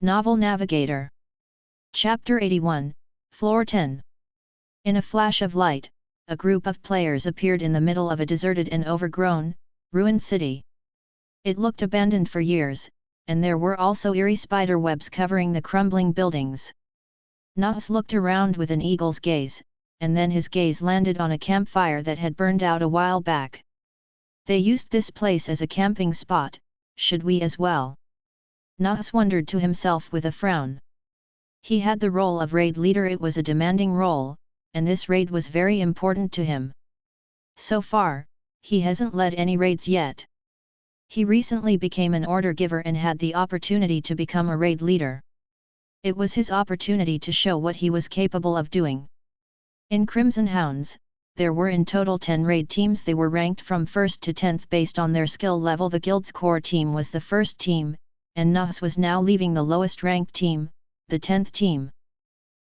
Novel Navigator. Chapter 81, Floor 10. In a flash of light, a group of players appeared in the middle of a deserted and overgrown, ruined city. It looked abandoned for years, and there were also eerie spider webs covering the crumbling buildings. Nahus looked around with an eagle's gaze, and then his gaze landed on a campfire that had burned out a while back. They used this place as a camping spot, should we as well? Nahus wondered to himself with a frown. He had the role of raid leader. It was a demanding role, and this raid was very important to him. So far, he hasn't led any raids yet. He recently became an order giver and had the opportunity to become a raid leader. It was his opportunity to show what he was capable of doing. In Crimson Hounds, there were in total 10 raid teams. They were ranked from 1st to 10th based on their skill level. The guild's core team was the first team, and Nahus was now leaving the lowest ranked team, the 10th team.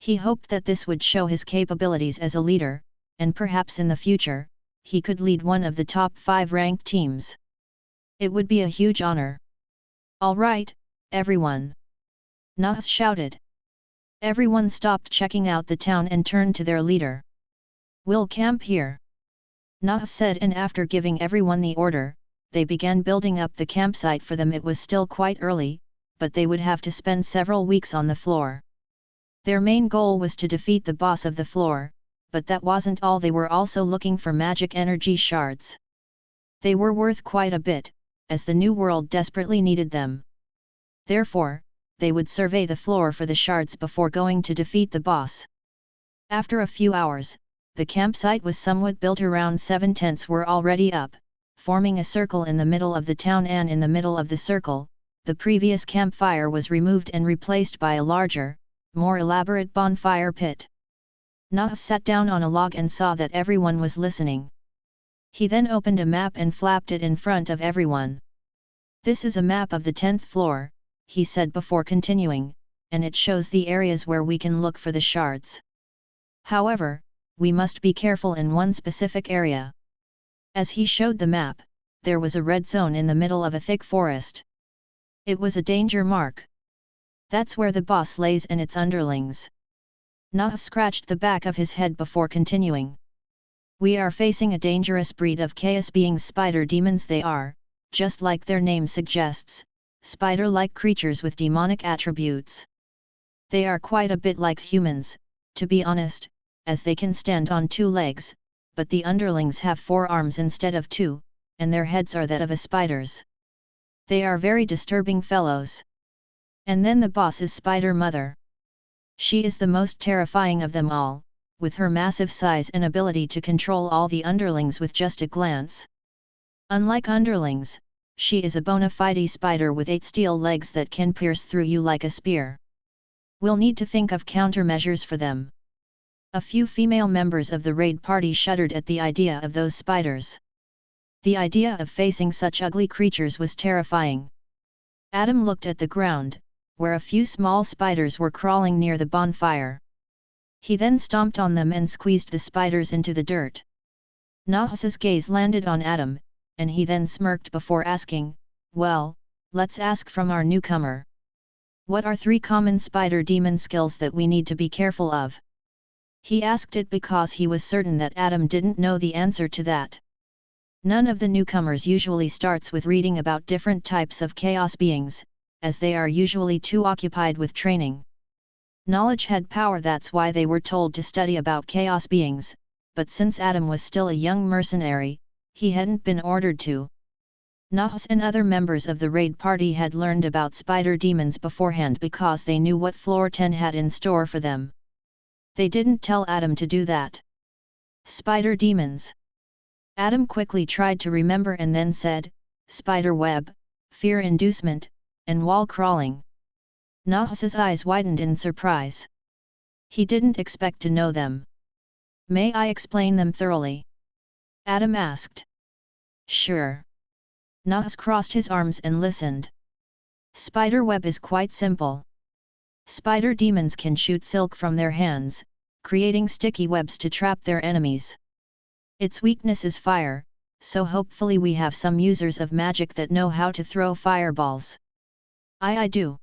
He hoped that this would show his capabilities as a leader, and perhaps in the future, he could lead one of the top 5 ranked teams. It would be a huge honor. "All right, everyone!" Nahus shouted. Everyone stopped checking out the town and turned to their leader. "We'll camp here," Nahus said, and after giving everyone the order, they began building up the campsite for them. It was still quite early, but they would have to spend several weeks on the floor. Their main goal was to defeat the boss of the floor, but that wasn't all. They were also looking for magic energy shards. They were worth quite a bit, as the new world desperately needed them. Therefore, they would survey the floor for the shards before going to defeat the boss. After a few hours, the campsite was somewhat built. Around 7 tents were already up, forming a circle in the middle of the town, and in the middle of the circle, the previous campfire was removed and replaced by a larger, more elaborate bonfire pit. Nahus sat down on a log and saw that everyone was listening. He then opened a map and flapped it in front of everyone. "This is a map of the 10th floor," he said before continuing, "and it shows the areas where we can look for the shards. However, we must be careful in one specific area." As he showed the map, there was a red zone in the middle of a thick forest. It was a danger mark. "That's where the boss lays and its underlings." Nahus scratched the back of his head before continuing. "We are facing a dangerous breed of chaos beings, spider demons. They are, just like their name suggests, spider-like creatures with demonic attributes. They are quite a bit like humans, to be honest, as they can stand on 2 legs, but the underlings have 4 arms instead of 2, and their heads are that of a spider's. They are very disturbing fellows. And then the boss is Spider Mother. She is the most terrifying of them all, with her massive size and ability to control all the underlings with just a glance. Unlike underlings, she is a bona fide spider with 8 steel legs that can pierce through you like a spear. We'll need to think of countermeasures for them." A few female members of the raid party shuddered at the idea of those spiders. The idea of facing such ugly creatures was terrifying. Adam looked at the ground, where a few small spiders were crawling near the bonfire. He then stomped on them and squeezed the spiders into the dirt. Nahus's gaze landed on Adam, and he then smirked before asking, "Well, let's ask from our newcomer. What are 3 common spider demon skills that we need to be careful of?" He asked it because he was certain that Adam didn't know the answer to that. None of the newcomers usually starts with reading about different types of chaos beings, as they are usually too occupied with training. Knowledge had power. That's why they were told to study about chaos beings, but since Adam was still a young mercenary, he hadn't been ordered to. Nahus and other members of the raid party had learned about spider demons beforehand because they knew what Floor 10 had in store for them. They didn't tell Adam to do that. Spider demons. Adam quickly tried to remember and then said, "Spider web, fear inducement, and wall crawling." Nahus's eyes widened in surprise. He didn't expect to know them. "May I explain them thoroughly?" Adam asked. "Sure." Nahus crossed his arms and listened. Spider web is quite simple. Spider demons can shoot silk from their hands, creating sticky webs to trap their enemies. Its weakness is fire, so hopefully we have some users of magic that know how to throw fireballs. I do.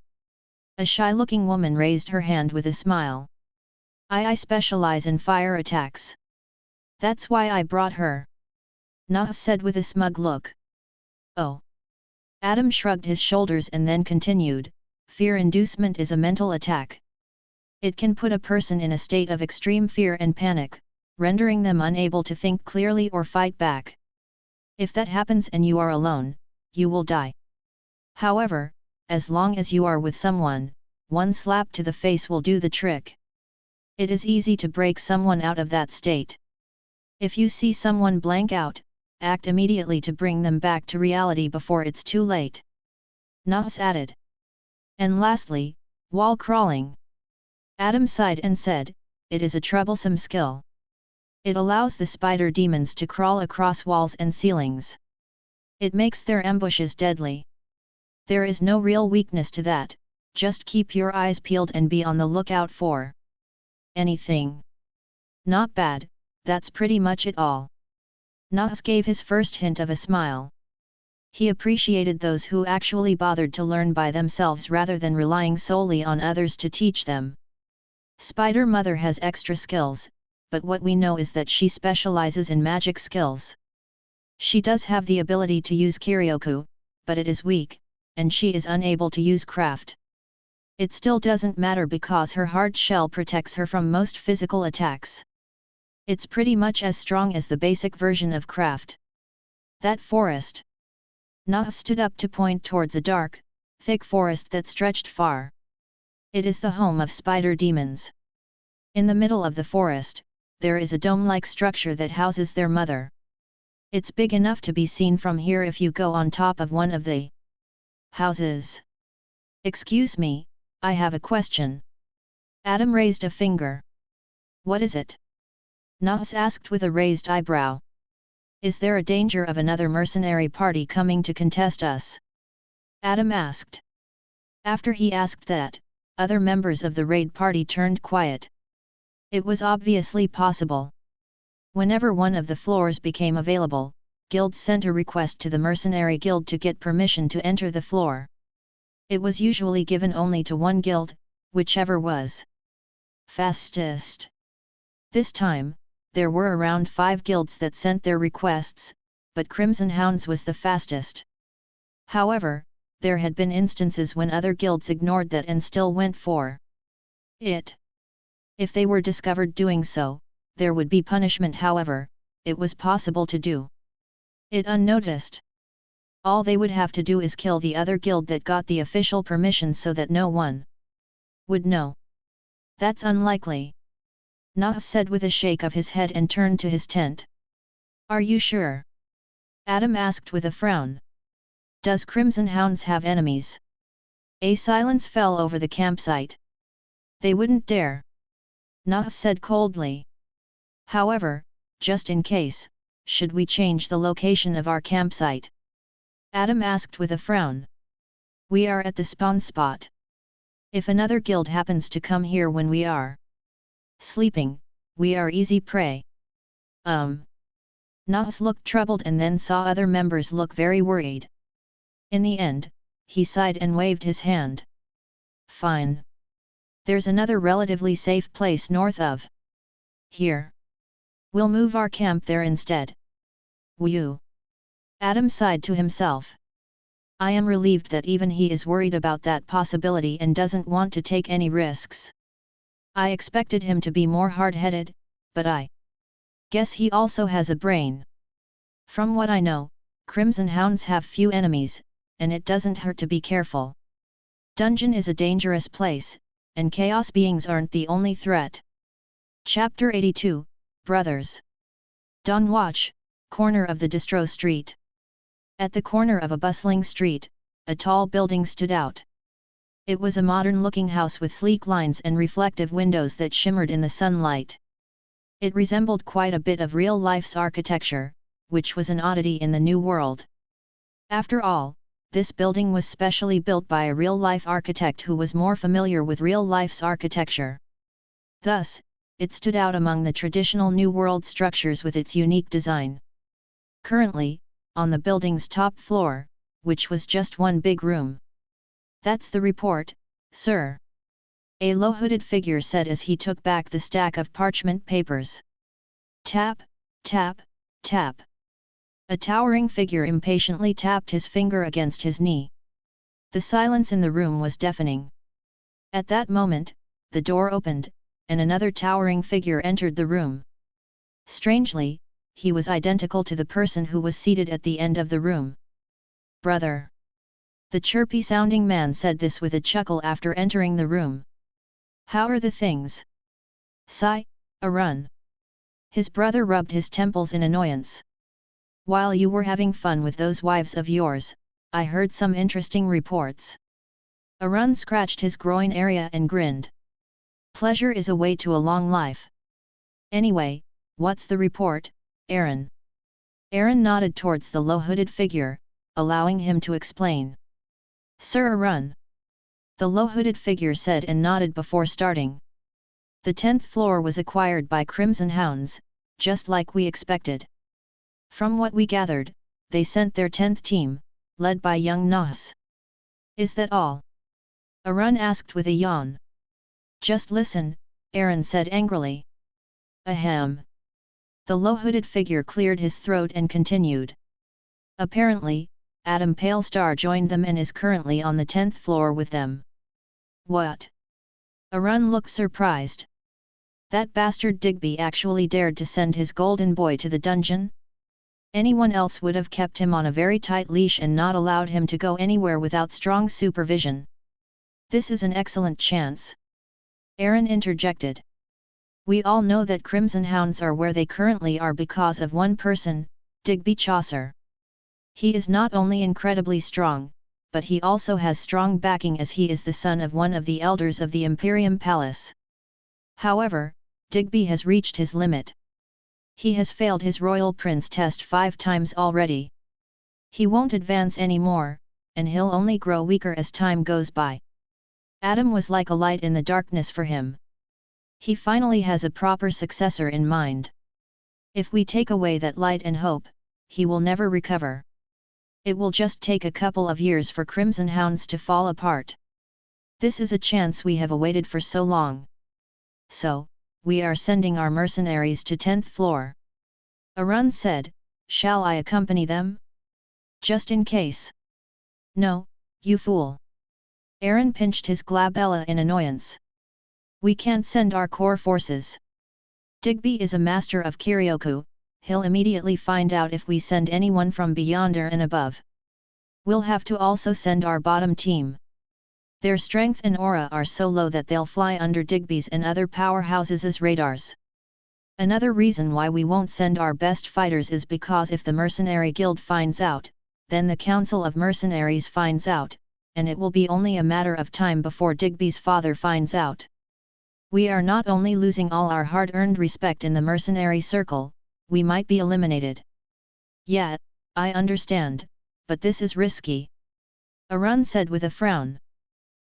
A shy-looking woman raised her hand with a smile. I specialize in fire attacks. That's why I brought her. Nah said with a smug look. Oh. Adam shrugged his shoulders and then continued, fear inducement is a mental attack. It can put a person in a state of extreme fear and panic, rendering them unable to think clearly or fight back. If that happens and you are alone, you will die. However, as long as you are with someone, one slap to the face will do the trick. It is easy to break someone out of that state. If you see someone blank out, act immediately to bring them back to reality before it's too late. Nahs added. And lastly, wall crawling. Adam sighed and said, it is a troublesome skill. It allows the spider demons to crawl across walls and ceilings. It makes their ambushes deadly. There is no real weakness to that, just keep your eyes peeled and be on the lookout for anything. Not bad, that's pretty much it all. Nahs gave his first hint of a smile. He appreciated those who actually bothered to learn by themselves rather than relying solely on others to teach them. Spider Mother has extra skills, but what we know is that she specializes in magic skills. She does have the ability to use Kiryoku, but it is weak, and she is unable to use craft. It still doesn't matter because her hard shell protects her from most physical attacks. It's pretty much as strong as the basic version of craft. That forest. Nah stood up to point towards a dark, thick forest that stretched far. It is the home of spider demons. In the middle of the forest, there is a dome-like structure that houses their mother. It's big enough to be seen from here if you go on top of one of the houses. Excuse me, I have a question. Adam raised a finger. What is it? Nahs asked with a raised eyebrow. Is there a danger of another mercenary party coming to contest us? Adam asked. After he asked that, other members of the raid party turned quiet. It was obviously possible. Whenever one of the floors became available, guilds sent a request to the mercenary guild to get permission to enter the floor. It was usually given only to one guild, whichever was fastest. This time, there were around 5 guilds that sent their requests, but Crimson Hounds was the fastest. However, there had been instances when other guilds ignored that and still went for it. If they were discovered doing so, there would be punishment. However, it was possible to do it unnoticed. All they would have to do is kill the other guild that got the official permission so that no one would know. That's unlikely. Nah said with a shake of his head and turned to his tent. Are you sure? Adam asked with a frown. Does Crimson Hounds have enemies? A silence fell over the campsite. They wouldn't dare. Nah said coldly. However, just in case, should we change the location of our campsite? Adam asked with a frown. We are at the spawn spot. If another guild happens to come here when we are sleeping, we are easy prey. Nahs looked troubled and then saw other members look very worried. In the end, he sighed and waved his hand. Fine. There's another relatively safe place north of here. We'll move our camp there instead. Whew. Adam sighed to himself. I am relieved that even he is worried about that possibility and doesn't want to take any risks. I expected him to be more hard-headed, but I guess he also has a brain. From what I know, Crimson Hounds have few enemies, and it doesn't hurt to be careful. Dungeon is a dangerous place, and chaos beings aren't the only threat. Chapter 82, Brothers. Dawn Watch, corner of the Distro Street. At the corner of a bustling street, a tall building stood out. It was a modern-looking house with sleek lines and reflective windows that shimmered in the sunlight. It resembled quite a bit of real-life's architecture, which was an oddity in the New World. After all, this building was specially built by a real-life architect who was more familiar with real-life's architecture. Thus, it stood out among the traditional New World structures with its unique design. Currently, on the building's top floor, which was just one big room. That's the report, Sir. A low-hooded figure said as he took back the stack of parchment papers. Tap, tap, tap. A towering figure impatiently tapped his finger against his knee. The silence in the room was deafening. At that moment, the door opened, and another towering figure entered the room. Strangely, he was identical to the person who was seated at the end of the room. Brother. The chirpy-sounding man said this with a chuckle after entering the room. How are the things? Sigh, a run. His brother rubbed his temples in annoyance. While you were having fun with those wives of yours, I heard some interesting reports. Arun scratched his groin area and grinned. Pleasure is a way to a long life. Anyway, what's the report, Aaron? Aaron nodded towards the low-hooded figure, allowing him to explain. Sir Arun. The low-hooded figure said and nodded before starting. The 10th floor was acquired by Crimson Hounds, just like we expected. From what we gathered, they sent their 10th team, led by young Nahas. Is that all? Arun asked with a yawn. Just listen, Aaron said angrily. Ahem. The low-hooded figure cleared his throat and continued. Apparently, Adam Palestar joined them and is currently on the 10th floor with them. What? Arun looked surprised. That bastard Digby actually dared to send his golden boy to the dungeon? Anyone else would have kept him on a very tight leash and not allowed him to go anywhere without strong supervision. This is an excellent chance. Aaron interjected. We all know that Crimson Hounds are where they currently are because of one person, Digby Chaucer. He is not only incredibly strong, but he also has strong backing as he is the son of one of the elders of the Imperium Palace. However, Digby has reached his limit. He has failed his Royal Prince test 5 times already. He won't advance anymore, and he'll only grow weaker as time goes by. Adam was like a light in the darkness for him. He finally has a proper successor in mind. If we take away that light and hope, he will never recover. It will just take a couple of years for Crimson Hounds to fall apart. This is a chance we have awaited for so long. So, we are sending our mercenaries to 10th floor. Arun said, shall I accompany them? Just in case. No, you fool. Aaron pinched his glabella in annoyance. We can't send our core forces. Digby is a master of Kiryoku, he'll immediately find out if we send anyone from beyonder and above. We'll have to also send our bottom team. Their strength and aura are so low that they'll fly under Digby's and other powerhouses' radars. Another reason why we won't send our best fighters is because if the Mercenary Guild finds out, then the Council of Mercenaries finds out, and it will be only a matter of time before Digby's father finds out. We are not only losing all our hard-earned respect in the mercenary circle, we might be eliminated. Yeah, I understand, but this is risky. Arun said with a frown.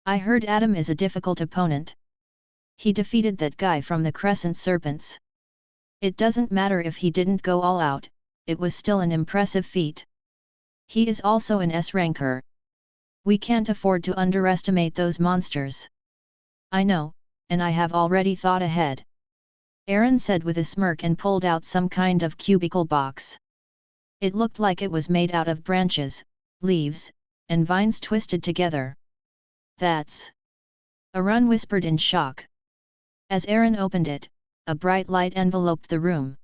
I heard Adam is a difficult opponent. He defeated that guy from the Crescent Serpents. It doesn't matter if he didn't go all out, it was still an impressive feat. He is also an S-ranker. We can't afford to underestimate those monsters. I know, and I have already thought ahead. Aaron said with a smirk and pulled out some kind of cubicle box. It looked like it was made out of branches, leaves, and vines twisted together. That's... Arun whispered in shock. As Aaron opened it, a bright light enveloped the room.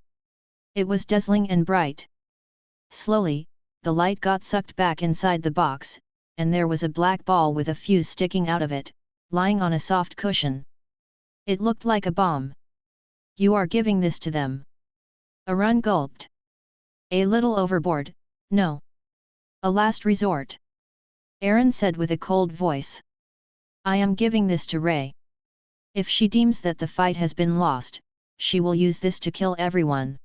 It was dazzling and bright. Slowly, the light got sucked back inside the box, and there was a black ball with a fuse sticking out of it, lying on a soft cushion. It looked like a bomb. You are giving this to them? Arun gulped. A little overboard, no. A last resort. Aaron said with a cold voice. I am giving this to Ray. If she deems that the fight has been lost, she will use this to kill everyone.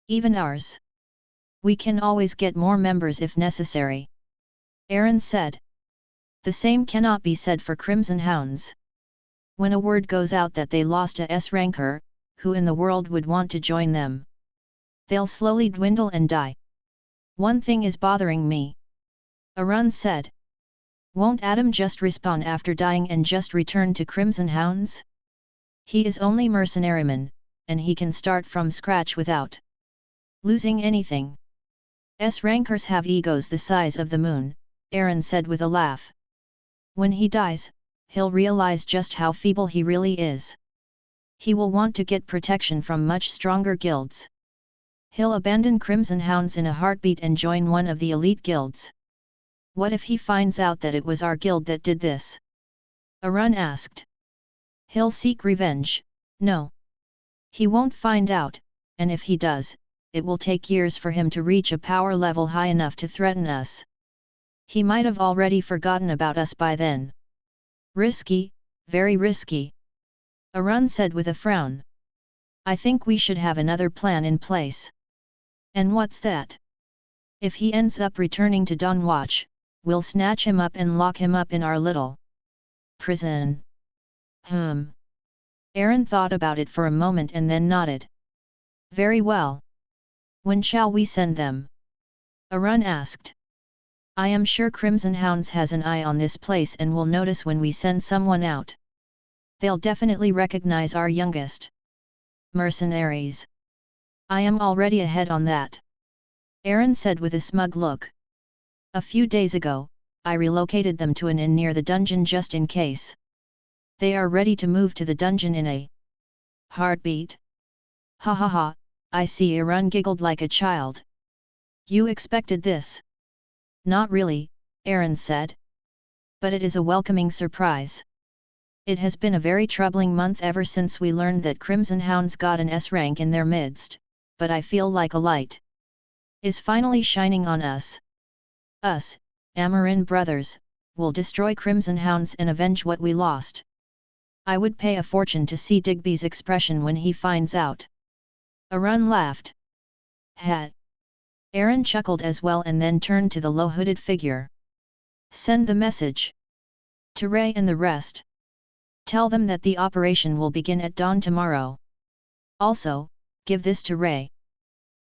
Even ours. We can always get more members if necessary. Aaron said. The same cannot be said for Crimson Hounds. When a word goes out that they lost a S-ranker, who in the world would want to join them? They'll slowly dwindle and die. One thing is bothering me. Arun said. Won't Adam just respawn after dying and just return to Crimson Hounds? He is only mercenaryman, and he can start from scratch without losing anything. S-rankers have egos the size of the moon, Aaron said with a laugh. When he dies, he'll realize just how feeble he really is. He will want to get protection from much stronger guilds. He'll abandon Crimson Hounds in a heartbeat and join one of the elite guilds. What if he finds out that it was our guild that did this? Arun asked. He'll seek revenge. No. He won't find out, and if he does, it will take years for him to reach a power level high enough to threaten us. He might have already forgotten about us by then. Risky, very risky. Arun said with a frown. I think we should have another plan in place. And what's that? If he ends up returning to Dawnwatch, we'll snatch him up and lock him up in our little prison. Aaron thought about it for a moment and then nodded. Very well. When shall we send them? Arun asked. I am sure Crimson Hounds has an eye on this place and will notice when we send someone out. They'll definitely recognize our youngest mercenaries. I am already ahead on that. Aaron said with a smug look. A few days ago, I relocated them to an inn near the dungeon just in case. They are ready to move to the dungeon in a heartbeat. Ha ha ha, I see. Arun giggled like a child. You expected this? Not really, Aaron said. But it is a welcoming surprise. It has been a very troubling month ever since we learned that Crimson Hounds got an S rank in their midst, but I feel like a light is finally shining on us. Us, Amarin brothers, will destroy Crimson Hounds and avenge what we lost. I would pay a fortune to see Digby's expression when he finds out. Arun laughed. Hat. Aaron chuckled as well and then turned to the low-hooded figure. Send the message to Ray and the rest. Tell them that the operation will begin at dawn tomorrow. Also, give this to Ray.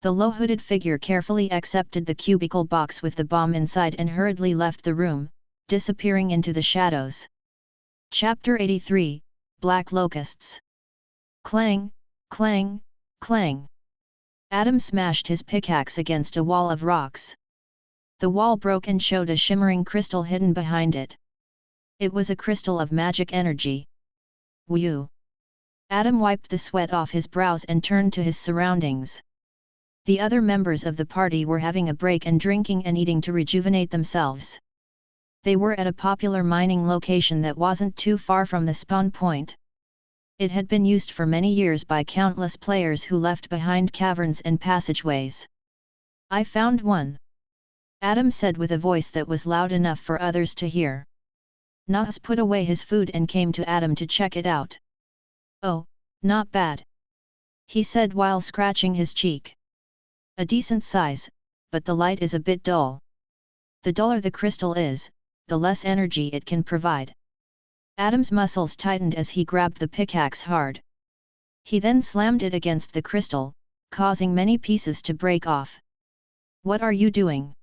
The low-hooded figure carefully accepted the cubicle box with the bomb inside and hurriedly left the room, disappearing into the shadows. Chapter 83, Black Locusts. Clang, clang, clang. Adam smashed his pickaxe against a wall of rocks. The wall broke and showed a shimmering crystal hidden behind it. It was a crystal of magic energy. Whew! Adam wiped the sweat off his brows and turned to his surroundings. The other members of the party were having a break and drinking and eating to rejuvenate themselves. They were at a popular mining location that wasn't too far from the spawn point. It had been used for many years by countless players who left behind caverns and passageways. I found one, Adam said with a voice that was loud enough for others to hear. Nahas put away his food and came to Adam to check it out. Oh, not bad, he said while scratching his cheek. A decent size, but the light is a bit dull. The duller the crystal is, the less energy it can provide. Adam's muscles tightened as he grabbed the pickaxe hard. He then slammed it against the crystal, causing many pieces to break off. What are you doing?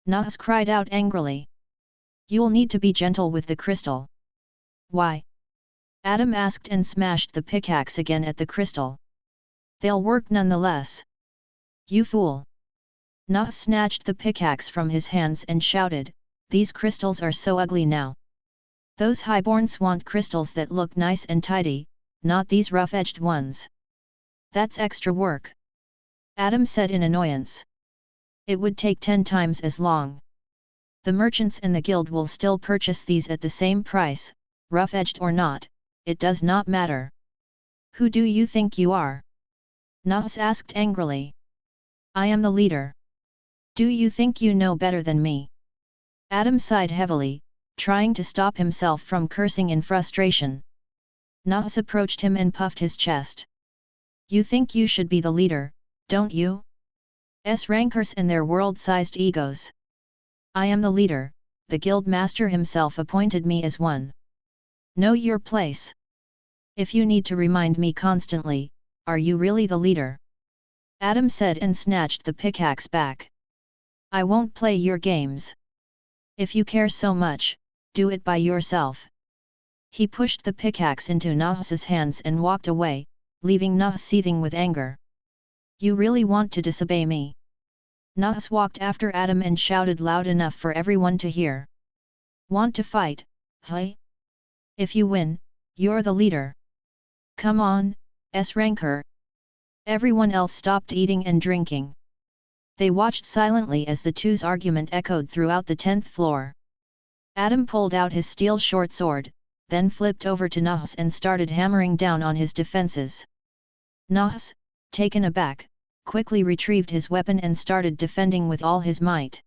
Nahas cried out angrily. You'll need to be gentle with the crystal. Why? Adam asked and smashed the pickaxe again at the crystal. They'll work nonetheless. You fool! Nahas snatched the pickaxe from his hands and shouted, these crystals are so ugly now. Those highborns want crystals that look nice and tidy, not these rough-edged ones. That's extra work, Adam said in annoyance. It would take 10 times as long. The merchants and the guild will still purchase these at the same price, rough-edged or not, it does not matter. Who do you think you are? Nahas asked angrily. I am the leader. Do you think you know better than me? Adam sighed heavily, trying to stop himself from cursing in frustration. Nahas approached him and puffed his chest. You think you should be the leader, don't you? S-rankers and their world-sized egos. I am the leader, the guild master himself appointed me as one. Know your place. If you need to remind me constantly, are you really the leader? Adam said and snatched the pickaxe back. I won't play your games. If you care so much, do it by yourself. He pushed the pickaxe into Nahus's hands and walked away, leaving Nahus seething with anger. You really want to disobey me? Nahus walked after Adam and shouted loud enough for everyone to hear. Want to fight, hey? If you win, you're the leader. Come on, S-Ranker. Everyone else stopped eating and drinking. They watched silently as the two's argument echoed throughout the 10th floor. Adam pulled out his steel short sword, then flipped over to Nahus and started hammering down on his defenses. Nahus, taken aback, quickly retrieved his weapon and started defending with all his might.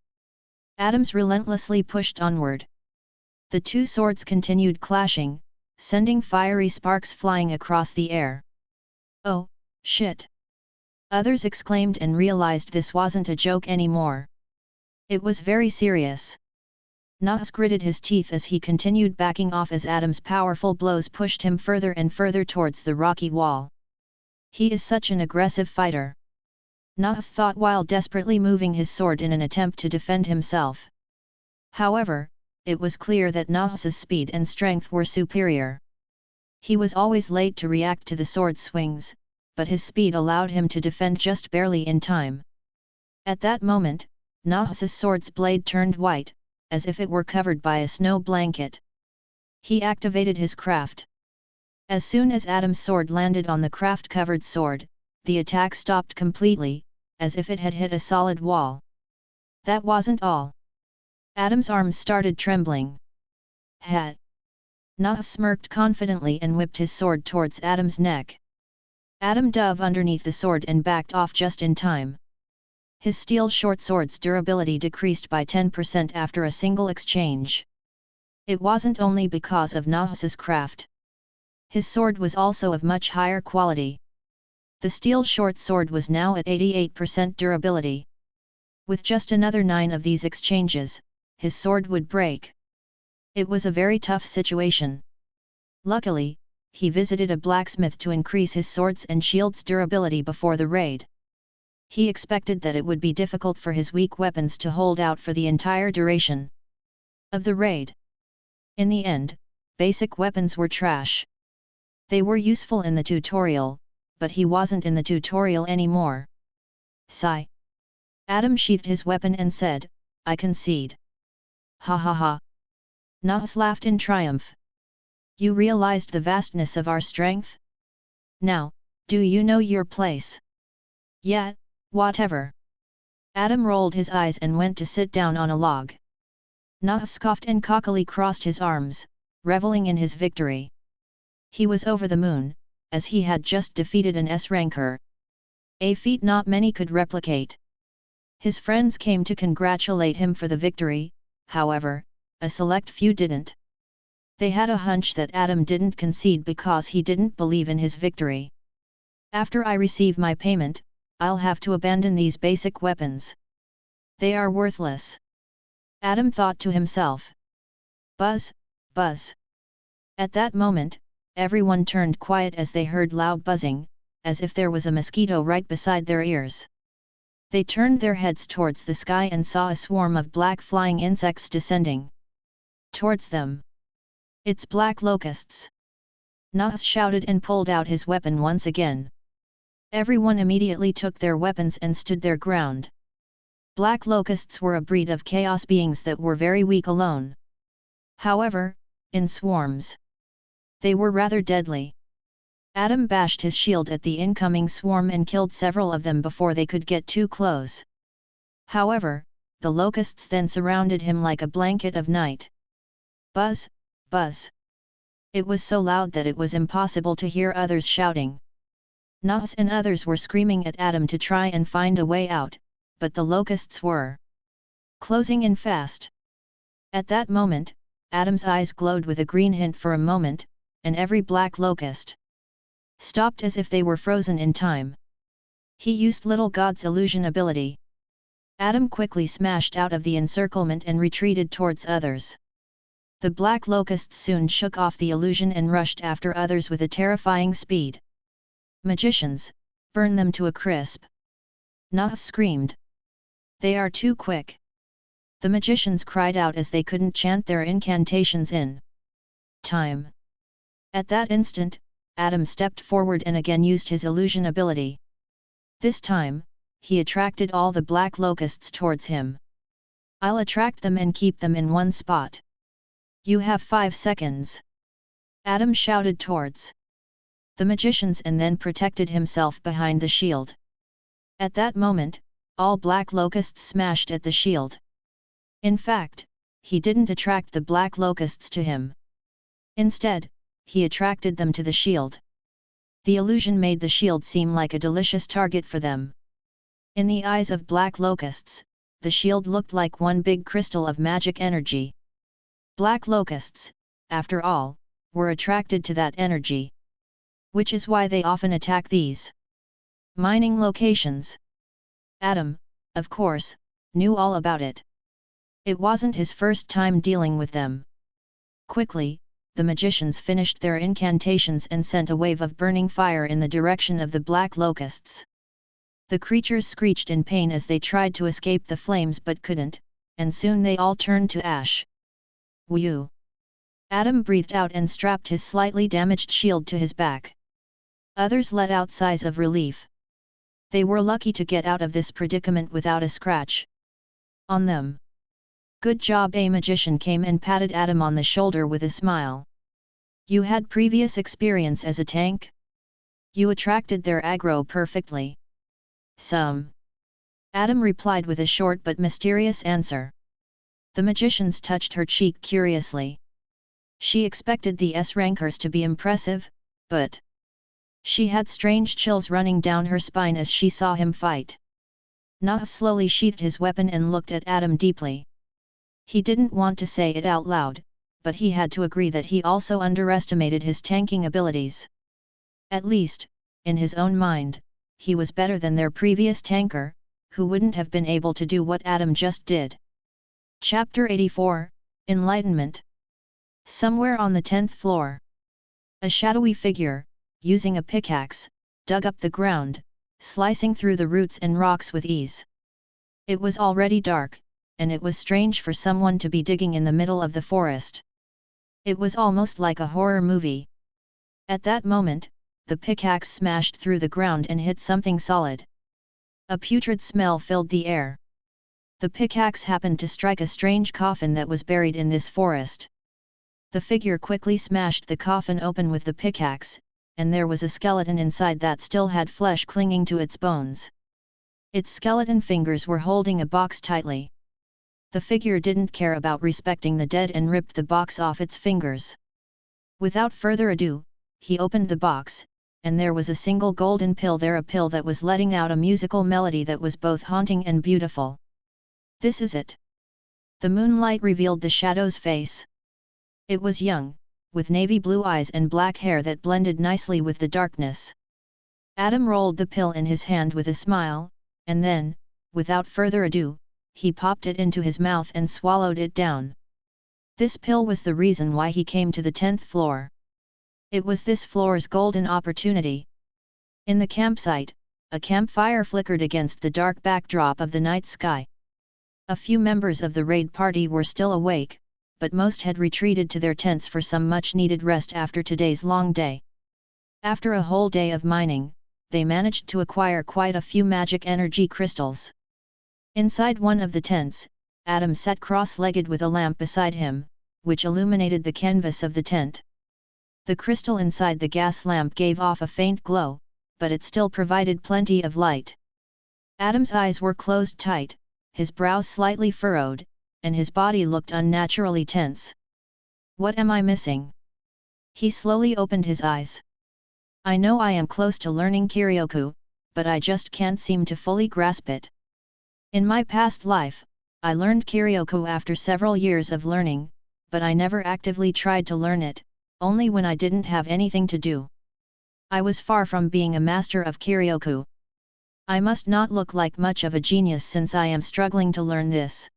Adams relentlessly pushed onward. The two swords continued clashing, sending fiery sparks flying across the air. Oh, shit! Others exclaimed and realized this wasn't a joke anymore. It was very serious. Nahus gritted his teeth as he continued backing off as Adam's powerful blows pushed him further and further towards the rocky wall. He is such an aggressive fighter. Nahus thought while desperately moving his sword in an attempt to defend himself. However, it was clear that Nahus's speed and strength were superior. He was always late to react to the sword swings, but his speed allowed him to defend just barely in time. At that moment, Nahus's sword's blade turned white, as if it were covered by a snow blanket. He activated his craft. As soon as Adam's sword landed on the craft-covered sword, the attack stopped completely, as if it had hit a solid wall. That wasn't all. Adam's arms started trembling. Hat. Nahus smirked confidently and whipped his sword towards Adam's neck. Adam dove underneath the sword and backed off just in time. His steel short sword's durability decreased by 10% after a single exchange. It wasn't only because of Nahus's craft. His sword was also of much higher quality. The steel short sword was now at 88% durability. With just another 9 of these exchanges, his sword would break. It was a very tough situation. Luckily, he visited a blacksmith to increase his swords and shields durability before the raid. He expected that it would be difficult for his weak weapons to hold out for the entire duration of the raid. In the end, basic weapons were trash. They were useful in the tutorial, but he wasn't in the tutorial anymore. Sigh. Adam sheathed his weapon and said, I concede. Ha ha ha. Nahus laughed in triumph. You realized the vastness of our strength? Now, do you know your place? Yeah, whatever. Adam rolled his eyes and went to sit down on a log. Nahus scoffed and cockily crossed his arms, reveling in his victory. He was over the moon, as he had just defeated an S-ranker. A feat not many could replicate. His friends came to congratulate him for the victory, however, a select few didn't. They had a hunch that Adam didn't concede because he didn't believe in his victory. After I receive my payment, I'll have to abandon these basic weapons. They are worthless. Adam thought to himself. Buzz, buzz. At that moment, everyone turned quiet as they heard loud buzzing, as if there was a mosquito right beside their ears. They turned their heads towards the sky and saw a swarm of black flying insects descending towards them. It's black locusts. Nahus shouted and pulled out his weapon once again. Everyone immediately took their weapons and stood their ground. Black locusts were a breed of chaos beings that were very weak alone. However, in swarms, they were rather deadly. Adam bashed his shield at the incoming swarm and killed several of them before they could get too close. However, the locusts then surrounded him like a blanket of night. Buzz, buzz. It was so loud that it was impossible to hear others shouting. Nahus and others were screaming at Adam to try and find a way out, but the locusts were closing in fast. At that moment, Adam's eyes glowed with a green hint for a moment, and every black locust stopped as if they were frozen in time. He used Little God's illusion ability. Adam quickly smashed out of the encirclement and retreated towards others. The black locusts soon shook off the illusion and rushed after others with a terrifying speed. Magicians, burn them to a crisp! Nahus screamed. They are too quick. The magicians cried out as they couldn't chant their incantations in time. At that instant, Adam stepped forward and again used his illusion ability. This time, he attracted all the black locusts towards him. "I'll attract them and keep them in one spot. You have 5 seconds. Adam shouted towards the magicians and then protected himself behind the shield. At that moment, all black locusts smashed at the shield. In fact, he didn't attract the black locusts to him. Instead, he attracted them to the shield. The illusion made the shield seem like a delicious target for them. In the eyes of black locusts, the shield looked like one big crystal of magic energy. Black locusts, after all, were attracted to that energy. Which is why they often attack these mining locations. Adam, of course, knew all about it. It wasn't his first time dealing with them. Quickly, the magicians finished their incantations and sent a wave of burning fire in the direction of the black locusts. The creatures screeched in pain as they tried to escape the flames but couldn't, and soon they all turned to ash. "Whew!" Adam breathed out and strapped his slightly damaged shield to his back. Others let out sighs of relief. They were lucky to get out of this predicament without a scratch on them. "Good job." A magician came and patted Adam on the shoulder with a smile. "You had previous experience as a tank? You attracted their aggro perfectly." "Some." Adam replied with a short but mysterious answer. The magicians touched her cheek curiously. She expected the S-rankers to be impressive, but she had strange chills running down her spine as she saw him fight. Nah slowly sheathed his weapon and looked at Adam deeply. He didn't want to say it out loud, but he had to agree that he also underestimated his tanking abilities. At least, in his own mind, he was better than their previous tanker, who wouldn't have been able to do what Adam just did. Chapter 84, Enlightenment. Somewhere on the 10th floor, a shadowy figure, using a pickaxe, dug up the ground, slicing through the roots and rocks with ease. It was already dark, and it was strange for someone to be digging in the middle of the forest. It was almost like a horror movie. At that moment, the pickaxe smashed through the ground and hit something solid. A putrid smell filled the air. The pickaxe happened to strike a strange coffin that was buried in this forest. The figure quickly smashed the coffin open with the pickaxe, and there was a skeleton inside that still had flesh clinging to its bones. Its skeleton fingers were holding a box tightly. The figure didn't care about respecting the dead and ripped the box off its fingers. Without further ado, he opened the box, and there was a single golden pill there, a pill that was letting out a musical melody that was both haunting and beautiful. "This is it." The moonlight revealed the shadow's face. It was young, with navy blue eyes and black hair that blended nicely with the darkness. Adam rolled the pill in his hand with a smile, and then, without further ado, he popped it into his mouth and swallowed it down. This pill was the reason why he came to the 10th floor. It was this floor's golden opportunity. In the campsite, a campfire flickered against the dark backdrop of the night sky. A few members of the raid party were still awake, but most had retreated to their tents for some much-needed rest after today's long day. After a whole day of mining, they managed to acquire quite a few magic energy crystals. Inside one of the tents, Adam sat cross-legged with a lamp beside him, which illuminated the canvas of the tent. The crystal inside the gas lamp gave off a faint glow, but it still provided plenty of light. Adam's eyes were closed tight, his brows slightly furrowed, and his body looked unnaturally tense. "What am I missing?" He slowly opened his eyes. "I know I am close to learning Kiryoku, but I just can't seem to fully grasp it. In my past life, I learned Kiryoku after several years of learning, but I never actively tried to learn it, only when I didn't have anything to do. I was far from being a master of Kiryoku. I must not look like much of a genius since I am struggling to learn this.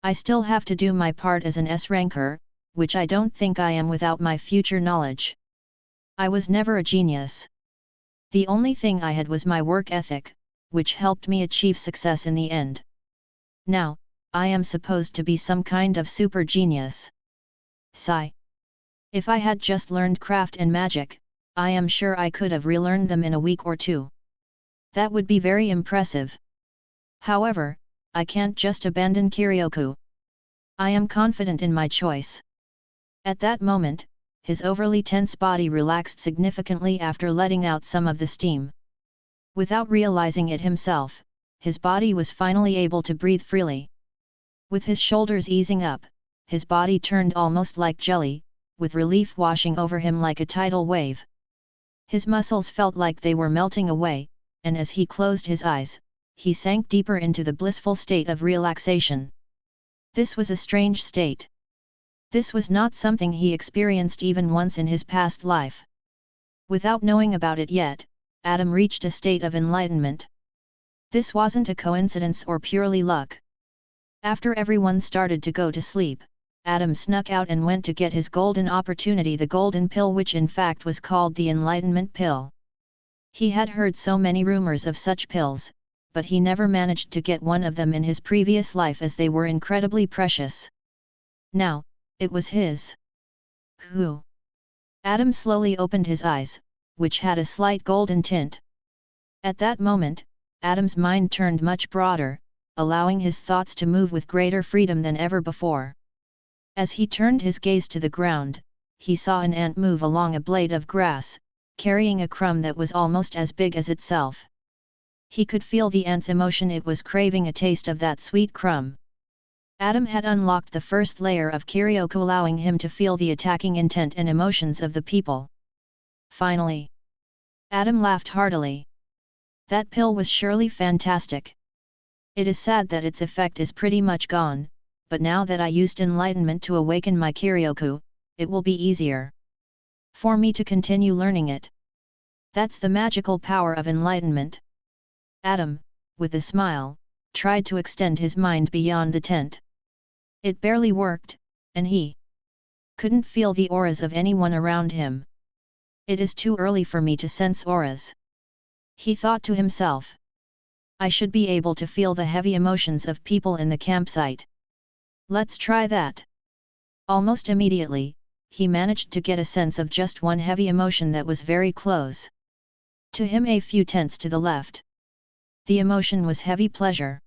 I still have to do my part as an S-ranker, which I don't think I am without my future knowledge. I was never a genius. The only thing I had was my work ethic, which helped me achieve success in the end. Now, I am supposed to be some kind of super genius. Sigh. If I had just learned craft and magic, I am sure I could have relearned them in a week or two. That would be very impressive. However, I can't just abandon Kiryoku. I am confident in my choice. At that moment, his overly tense body relaxed significantly after letting out some of the steam. Without realizing it himself, his body was finally able to breathe freely. With his shoulders easing up, his body turned almost like jelly, with relief washing over him like a tidal wave. His muscles felt like they were melting away, and as he closed his eyes, he sank deeper into the blissful state of relaxation. This was a strange state. This was not something he experienced even once in his past life. Without knowing about it yet, Adam reached a state of enlightenment. This wasn't a coincidence or purely luck. After everyone started to go to sleep, Adam snuck out and went to get his golden opportunity, the golden pill, which in fact was called the enlightenment pill. He had heard so many rumors of such pills, but he never managed to get one of them in his previous life as they were incredibly precious. Now, it was his. Who? Adam slowly opened his eyes, which had a slight golden tint. At that moment, Adam's mind turned much broader, allowing his thoughts to move with greater freedom than ever before. As he turned his gaze to the ground, he saw an ant move along a blade of grass, carrying a crumb that was almost as big as itself. He could feel the ant's emotion, it was craving a taste of that sweet crumb. Adam had unlocked the first layer of Kiryoku, allowing him to feel the attacking intent and emotions of the people. Finally, Adam laughed heartily. That pill was surely fantastic. It is sad that its effect is pretty much gone, but now that I used enlightenment to awaken my Kiryoku, it will be easier for me to continue learning it. That's the magical power of enlightenment. Adam, with a smile, tried to extend his mind beyond the tent. It barely worked, and he couldn't feel the auras of anyone around him. It is too early for me to sense auras, he thought to himself. I should be able to feel the heavy emotions of people in the campsite. Let's try that. Almost immediately, he managed to get a sense of just one heavy emotion that was very close to him, a few tents to the left. The emotion was heavy pleasure.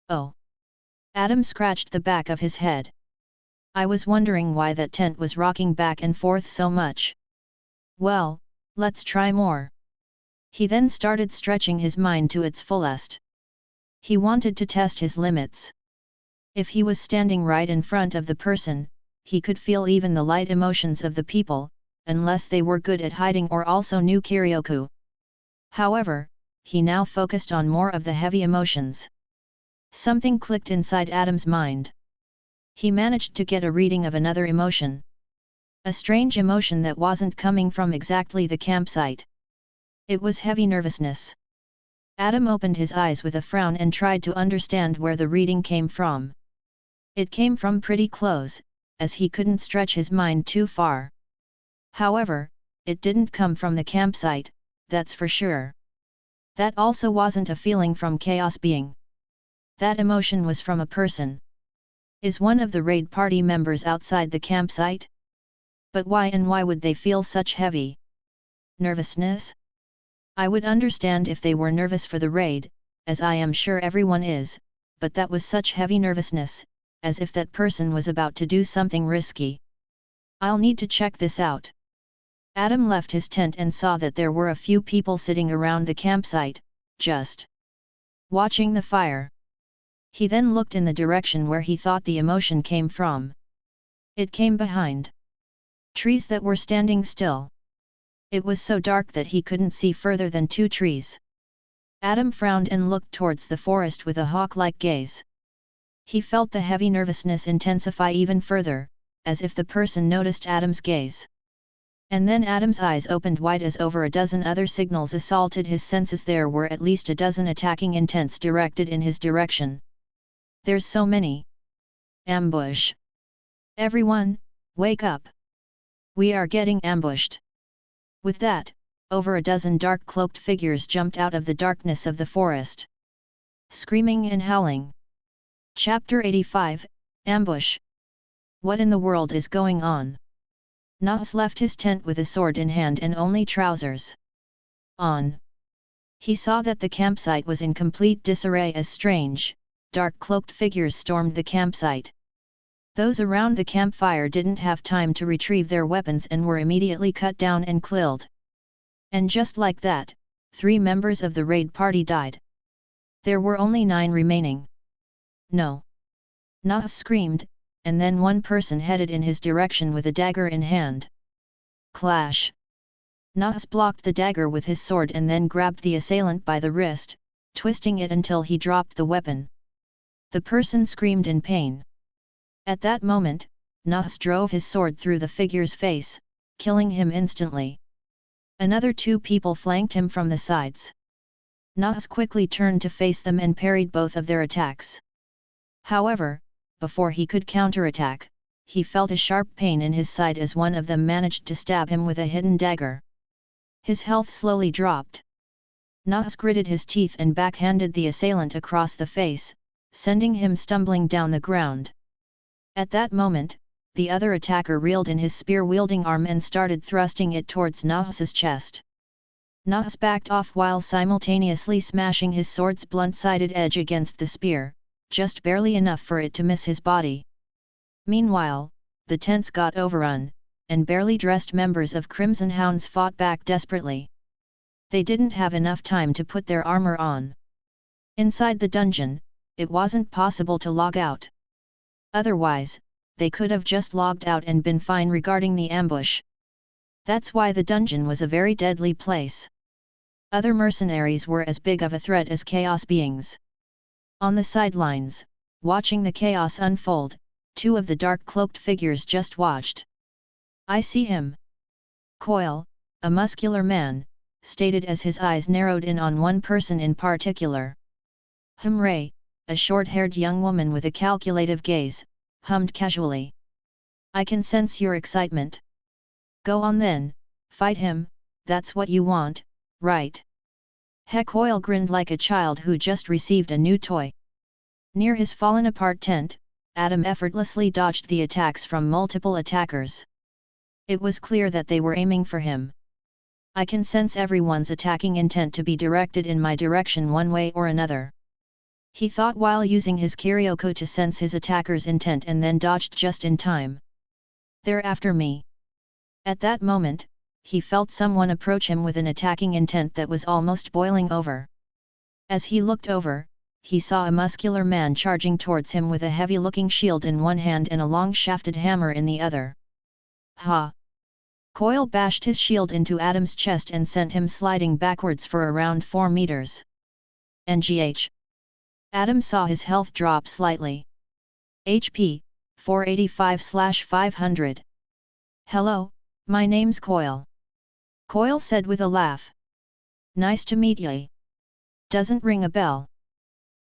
Oh! Adam scratched the back of his head. I was wondering why that tent was rocking back and forth so much. Well, let's try more. He then started stretching his mind to its fullest. He wanted to test his limits. If he was standing right in front of the person, he could feel even the light emotions of the people, unless they were good at hiding or also knew Kiryoku. However, he now focused on more of the heavy emotions. Something clicked inside Adam's mind. He managed to get a reading of another emotion. A strange emotion that wasn't coming from exactly the campsite. It was heavy nervousness. Adam opened his eyes with a frown and tried to understand where the reading came from. It came from pretty close, as he couldn't stretch his mind too far. However, it didn't come from the campsite, that's for sure. That also wasn't a feeling from Chaos Being. That emotion was from a person. Is one of the raid party members outside the campsite? But why, and why would they feel such heavy nervousness? I would understand if they were nervous for the raid, as I am sure everyone is, but that was such heavy nervousness, as if that person was about to do something risky. I'll need to check this out. Adam left his tent and saw that there were a few people sitting around the campsite, just watching the fire. He then looked in the direction where he thought the emotion came from. It came behind trees that were standing still. It was so dark that he couldn't see further than 2 trees. Adam frowned and looked towards the forest with a hawk-like gaze. He felt the heavy nervousness intensify even further, as if the person noticed Adam's gaze. And then Adam's eyes opened wide as over a dozen other signals assaulted his senses. There were at least a dozen attacking intents directed in his direction. There's so many. Ambush! Everyone, wake up! We are getting ambushed! With that, over a dozen dark cloaked figures jumped out of the darkness of the forest, screaming and howling. Chapter 85, Ambush. What in the world is going on? Nas left his tent with a sword in hand and only trousers on. He saw that the campsite was in complete disarray as strange, dark cloaked figures stormed the campsite. Those around the campfire didn't have time to retrieve their weapons and were immediately cut down and killed. And just like that, 3 members of the raid party died. There were only 9 remaining. No! Nas screamed, and then one person headed in his direction with a dagger in hand. Clash! Nas blocked the dagger with his sword and then grabbed the assailant by the wrist, twisting it until he dropped the weapon. The person screamed in pain. At that moment, Nas drove his sword through the figure's face, killing him instantly. Another 2 people flanked him from the sides. Nas quickly turned to face them and parried both of their attacks. However, before he could counterattack, he felt a sharp pain in his side as one of them managed to stab him with a hidden dagger. His health slowly dropped. Nas gritted his teeth and backhanded the assailant across the face, sending him stumbling down the ground. At that moment, the other attacker reeled in his spear-wielding arm and started thrusting it towards Nas's chest. Nas backed off while simultaneously smashing his sword's blunt-sided edge against the spear, just barely enough for it to miss his body. Meanwhile, the tents got overrun, and barely dressed members of Crimson Hounds fought back desperately. They didn't have enough time to put their armor on. Inside the dungeon, it wasn't possible to log out. Otherwise, they could have just logged out and been fine regarding the ambush. That's why the dungeon was a very deadly place. Other mercenaries were as big of a threat as chaos beings. On the sidelines, watching the chaos unfold, 2 of the dark-cloaked figures just watched. "I see him." Coil, a muscular man, stated as his eyes narrowed in on one person in particular. Humray, a short-haired young woman with a calculative gaze, hummed casually. "I can sense your excitement. Go on then, fight him, that's what you want, right?" Coil grinned like a child who just received a new toy. Near his fallen-apart tent, Adam effortlessly dodged the attacks from multiple attackers. It was clear that they were aiming for him. "I can sense everyone's attacking intent to be directed in my direction one way or another," he thought while using his Kyryoko to sense his attacker's intent and then dodged just in time. "They're after me." At that moment, he felt someone approach him with an attacking intent that was almost boiling over. As he looked over, he saw a muscular man charging towards him with a heavy-looking shield in one hand and a long-shafted hammer in the other. Ha! Coil bashed his shield into Adam's chest and sent him sliding backwards for around 4 meters. NGH. Adam saw his health drop slightly. HP, 485/500. "Hello, my name's Coil." Coil said with a laugh. "Nice to meet ye." "Doesn't ring a bell."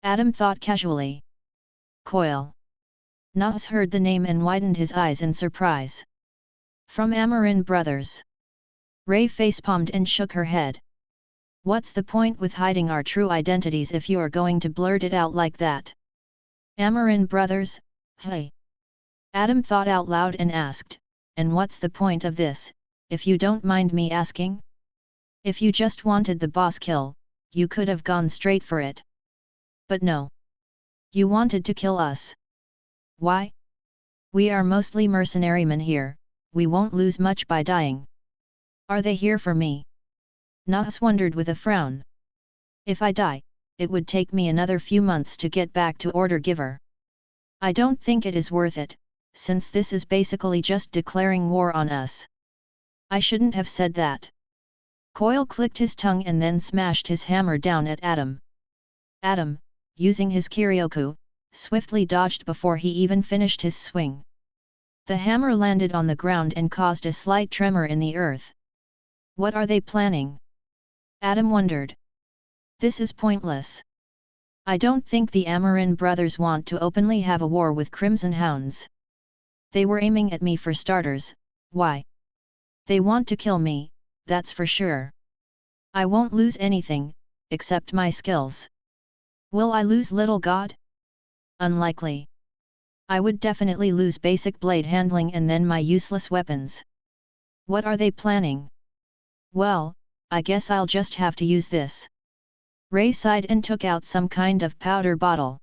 Adam thought casually. Coil. Nas heard the name and widened his eyes in surprise. "From Amarin Brothers." Ray facepalmed and shook her head. "What's the point with hiding our true identities if you're going to blurt it out like that?" "Amarin Brothers, hey?" Adam thought out loud and asked, "And what's the point of this, if you don't mind me asking?" "If you just wanted the boss kill, you could have gone straight for it. But no. You wanted to kill us. Why? We are mostly mercenarymen here, we won't lose much by dying. Are they here for me?" Nas wondered with a frown. "If I die, it would take me another few months to get back to Order Giver. I don't think it is worth it, since this is basically just declaring war on us." "I shouldn't have said that." Coil clicked his tongue and then smashed his hammer down at Adam. Adam, using his Kyryoko, swiftly dodged before he even finished his swing. The hammer landed on the ground and caused a slight tremor in the earth. What are they planning? Adam wondered. This is pointless. I don't think the Amarin brothers want to openly have a war with Crimson Hounds. They were aiming at me for starters. Why? They want to kill me, that's for sure. I won't lose anything, except my skills. Will I lose, little god? Unlikely. I would definitely lose basic blade handling and then my useless weapons. What are they planning? Well, I guess I'll just have to use this. Ray sighed and took out some kind of powder bottle.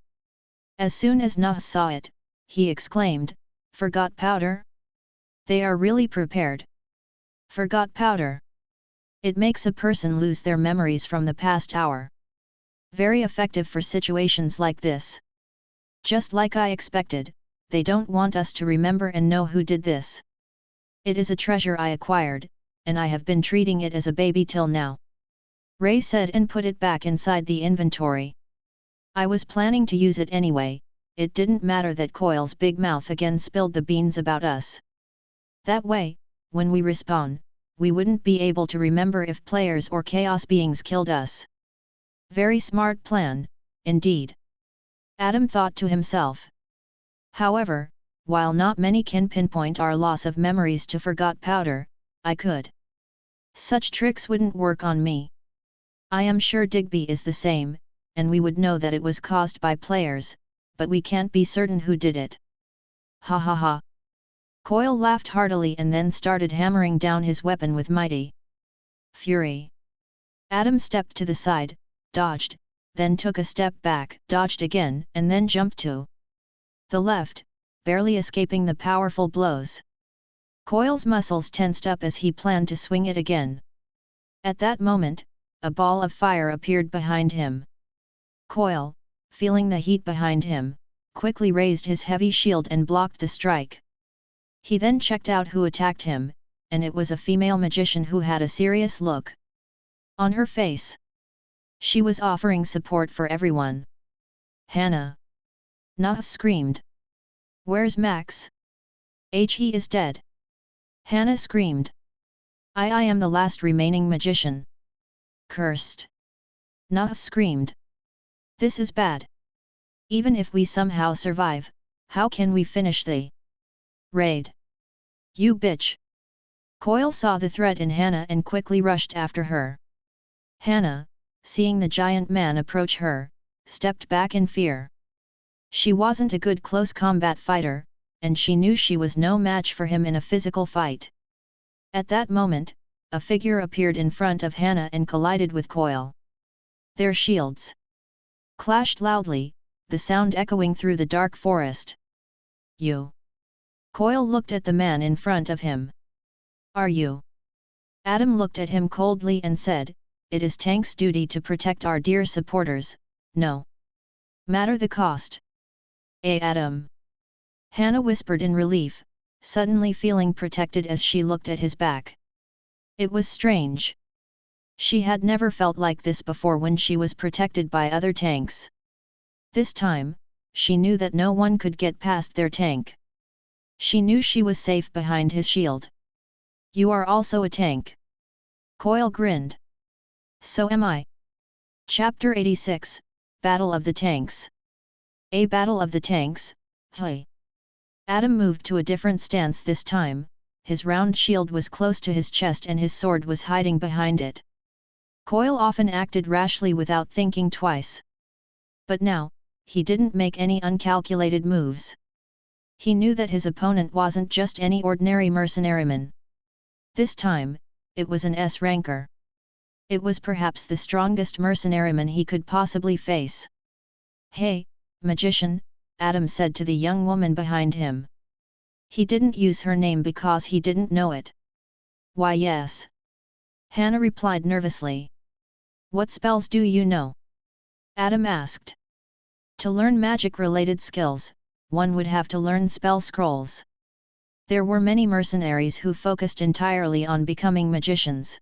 As soon as Nah saw it, he exclaimed, "Forgot powder? They are really prepared. Forgot powder. It makes a person lose their memories from the past hour. Very effective for situations like this. Just like I expected, they don't want us to remember and know who did this. It is a treasure I acquired, and I have been treating it as a baby till now." Ray said and put it back inside the inventory. "I was planning to use it anyway, it didn't matter that Coil's big mouth again spilled the beans about us. That way, when we respawn, we wouldn't be able to remember if players or chaos beings killed us. Very smart plan, indeed." Adam thought to himself. However, while not many can pinpoint our loss of memories to forgot powder, I could. Such tricks wouldn't work on me. I am sure Digby is the same, and we would know that it was caused by players, but we can't be certain who did it. Ha ha ha. Coil laughed heartily and then started hammering down his weapon with mighty fury. Adam stepped to the side, dodged, then took a step back, dodged again, and then jumped to the left, barely escaping the powerful blows. Coil's muscles tensed up as he planned to swing it again. At that moment, a ball of fire appeared behind him. Coil, feeling the heat behind him, quickly raised his heavy shield and blocked the strike. He then checked out who attacked him, and it was a female magician who had a serious look on her face. She was offering support for everyone. "Hannah!" Nah screamed. "Where's Max? He is dead!" Hannah screamed. I am the last remaining magician." "Cursed!" Nah screamed. "This is bad. Even if we somehow survive, how can we finish the raid? You bitch!" Coil saw the threat in Hannah and quickly rushed after her. Hannah, seeing the giant man approach her, stepped back in fear. She wasn't a good close combat fighter, and she knew she was no match for him in a physical fight. At that moment, a figure appeared in front of Hannah and collided with Coil. Their shields clashed loudly, the sound echoing through the dark forest. "You?" Coil looked at the man in front of him. "Are you?" Adam looked at him coldly and said, "It is Tank's duty to protect our dear supporters, no matter the cost." Adam!" Hannah whispered in relief, suddenly feeling protected as she looked at his back. It was strange. She had never felt like this before when she was protected by other tanks. This time, she knew that no one could get past their tank. She knew she was safe behind his shield. "You are also a tank." Coil grinned. "So am I." Chapter 86, Battle of the Tanks. A battle of the tanks, hey. Adam moved to a different stance this time, his round shield was close to his chest and his sword was hiding behind it. Coil often acted rashly without thinking twice. But now, he didn't make any uncalculated moves. He knew that his opponent wasn't just any ordinary mercenaryman. This time, it was an S-ranker. It was perhaps the strongest mercenaryman he could possibly face. "Hey, magician," Adam said to the young woman behind him. He didn't use her name because he didn't know it. "Why yes." Hannah replied nervously. "What spells do you know?" Adam asked. To learn magic-related skills, one would have to learn spell scrolls. There were many mercenaries who focused entirely on becoming magicians.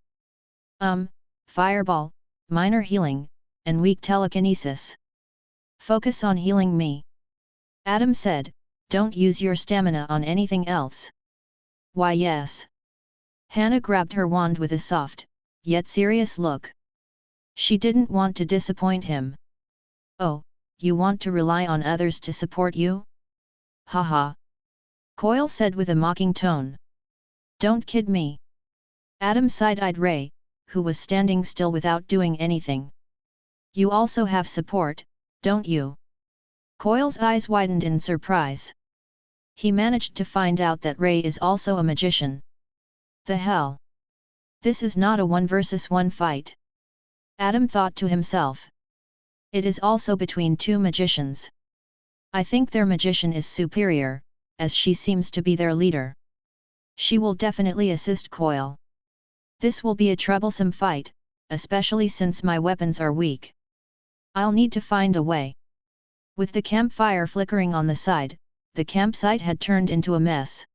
Fireball, minor healing, and weak telekinesis. "Focus on healing me," Adam said, "don't use your stamina on anything else." "Why yes." Hannah grabbed her wand with a soft, yet serious look. She didn't want to disappoint him. "Oh, you want to rely on others to support you? Haha." Coil said with a mocking tone. "Don't kid me." Adam side-eyed Ray, who was standing still without doing anything. "You also have support, don't you?" Coil's eyes widened in surprise. He managed to find out that Ray is also a magician. The hell? This is not a 1 versus 1 fight. Adam thought to himself. It is also between two magicians. I think their magician is superior, as she seems to be their leader. She will definitely assist Coil. This will be a troublesome fight, especially since my weapons are weak. I'll need to find a way. With the campfire flickering on the side, the campsite had turned into a mess.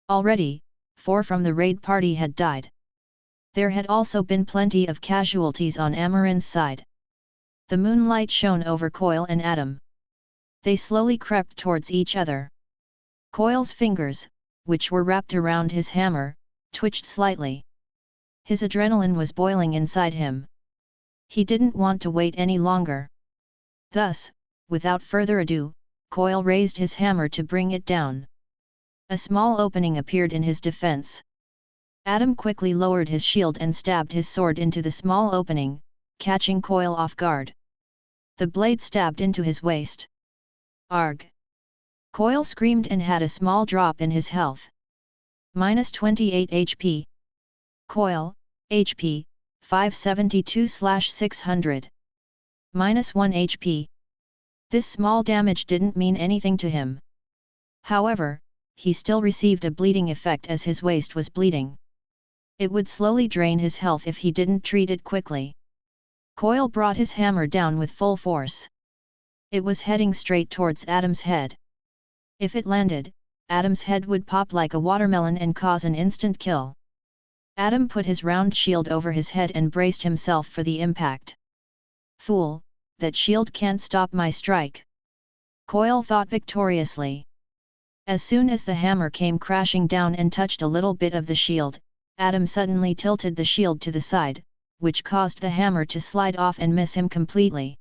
Already, 4 from the raid party had died. There had also been plenty of casualties on Amaran's side. The moonlight shone over Coil and Adam. They slowly crept towards each other. Coil's fingers, which were wrapped around his hammer, twitched slightly. His adrenaline was boiling inside him. He didn't want to wait any longer. Thus, without further ado, Coil raised his hammer to bring it down. A small opening appeared in his defense. Adam quickly lowered his shield and stabbed his sword into the small opening, catching Coil off guard. The blade stabbed into his waist. Arg! Coil screamed and had a small drop in his health. -28 HP. Coil, HP, 572/600. -1 HP. This small damage didn't mean anything to him. However, he still received a bleeding effect as his waist was bleeding. It would slowly drain his health if he didn't treat it quickly. Coil brought his hammer down with full force. It was heading straight towards Adam's head. If it landed, Adam's head would pop like a watermelon and cause an instant kill. Adam put his round shield over his head and braced himself for the impact. Fool, that shield can't stop my strike. Coil thought victoriously. As soon as the hammer came crashing down and touched a little bit of the shield, Adam suddenly tilted the shield to the side, which caused the hammer to slide off and miss him completely.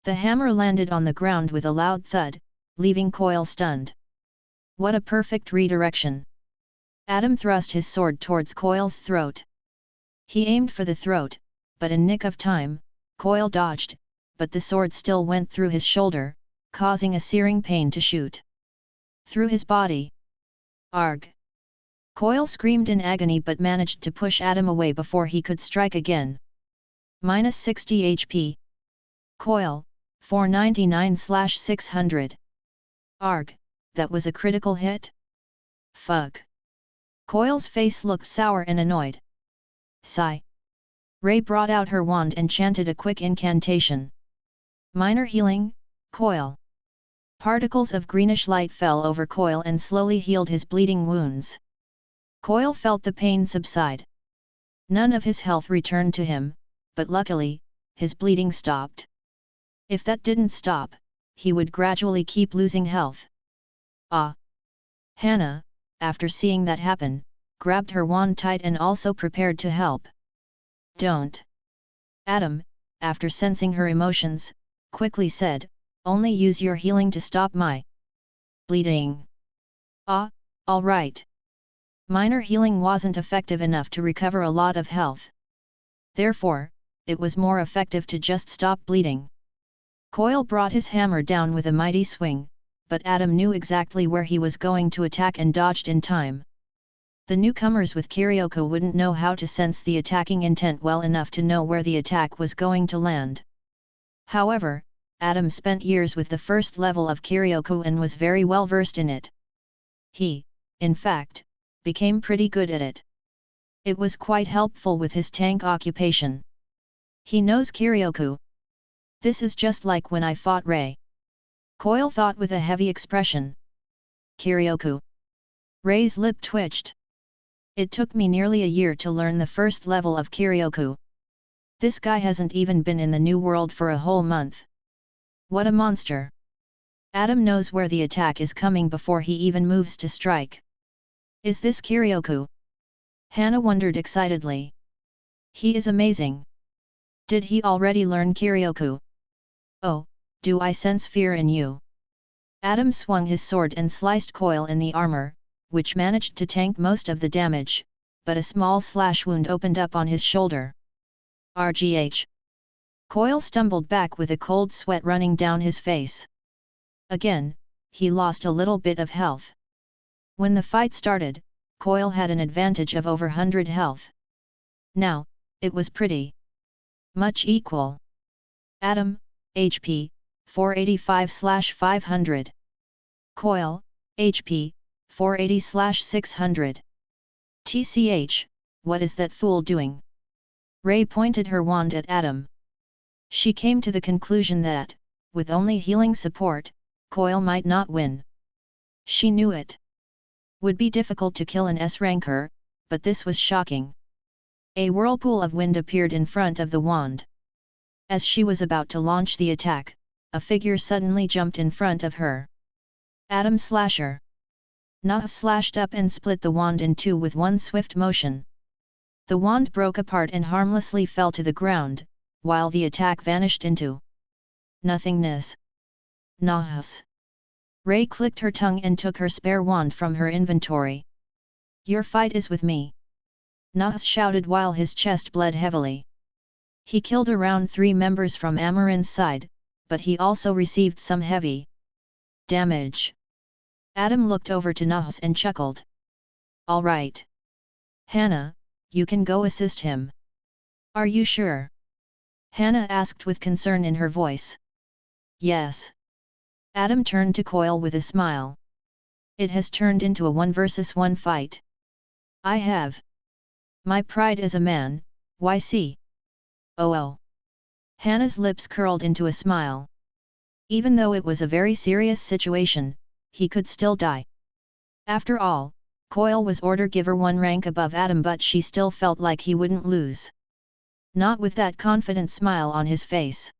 The hammer landed on the ground with a loud thud, leaving Coil stunned. What a perfect redirection! Adam thrust his sword towards Coil's throat. He aimed for the throat, but in nick of time, Coil dodged, but the sword still went through his shoulder, causing a searing pain to shoot through his body. Arg! Coil screamed in agony but managed to push Adam away before he could strike again. -60 HP. Coil, 499/600. Arg, that was a critical hit? Fuck. Coil's face looked sour and annoyed. Sigh. Ray brought out her wand and chanted a quick incantation. Minor healing, Coil. Particles of greenish light fell over Coil and slowly healed his bleeding wounds. Coil felt the pain subside. None of his health returned to him, but luckily, his bleeding stopped. If that didn't stop, he would gradually keep losing health. Ah! Hannah, after seeing that happen, grabbed her wand tight and also prepared to help. Don't! Adam, after sensing her emotions, quickly said, only use your healing to stop my bleeding. Ah, all right. Minor healing wasn't effective enough to recover a lot of health. Therefore, it was more effective to just stop bleeding. Coil brought his hammer down with a mighty swing, but Adam knew exactly where he was going to attack and dodged in time. The newcomers with Kyryoko wouldn't know how to sense the attacking intent well enough to know where the attack was going to land. However, Adam spent years with the first level of Kyryoko and was very well versed in it. He, in fact, became pretty good at it. It was quite helpful with his tank occupation. He knows Kyryoko. This is just like when I fought Ray. Coil thought with a heavy expression. Kyryoko. Ray's lip twitched. It took me nearly a year to learn the first level of Kyryoko. This guy hasn't even been in the new world for a whole month. What a monster! Adam knows where the attack is coming before he even moves to strike. Is this Kyryoko? Hannah wondered excitedly. He is amazing. Did he already learn Kyryoko? Oh, do I sense fear in you? Adam swung his sword and sliced Coil in the armor, which managed to tank most of the damage, but a small slash wound opened up on his shoulder. RGH. Coil stumbled back with a cold sweat running down his face. Again, he lost a little bit of health. When the fight started, Coil had an advantage of over 100 health. Now, it was pretty much equal. Adam, HP, 485/500. Coil, HP, 480/600. TCH, what is that fool doing? Ray pointed her wand at Adam. She came to the conclusion that, with only healing support, Coil might not win. She knew it would be difficult to kill an S-ranker, but this was shocking. A whirlpool of wind appeared in front of the wand. As she was about to launch the attack, a figure suddenly jumped in front of her. Adam Slasher. Nah slashed up and split the wand in two with one swift motion. The wand broke apart and harmlessly fell to the ground, while the attack vanished into nothingness. Nahs. Ray clicked her tongue and took her spare wand from her inventory. Your fight is with me. Nahs shouted while his chest bled heavily. He killed around 3 members from Amarin's side, but he also received some heavy damage. Adam looked over to Nahs and chuckled. All right. Hannah, you can go assist him. Are you sure? Hannah asked with concern in her voice. Yes. Adam turned to Coil with a smile. It has turned into a 1 versus 1 fight. I have my pride as a man, YC. Oh. Hannah's lips curled into a smile. Even though it was a very serious situation, he could still die. After all, Coil was order giver 1 rank above Adam, but she still felt like he wouldn't lose. Not with that confident smile on his face.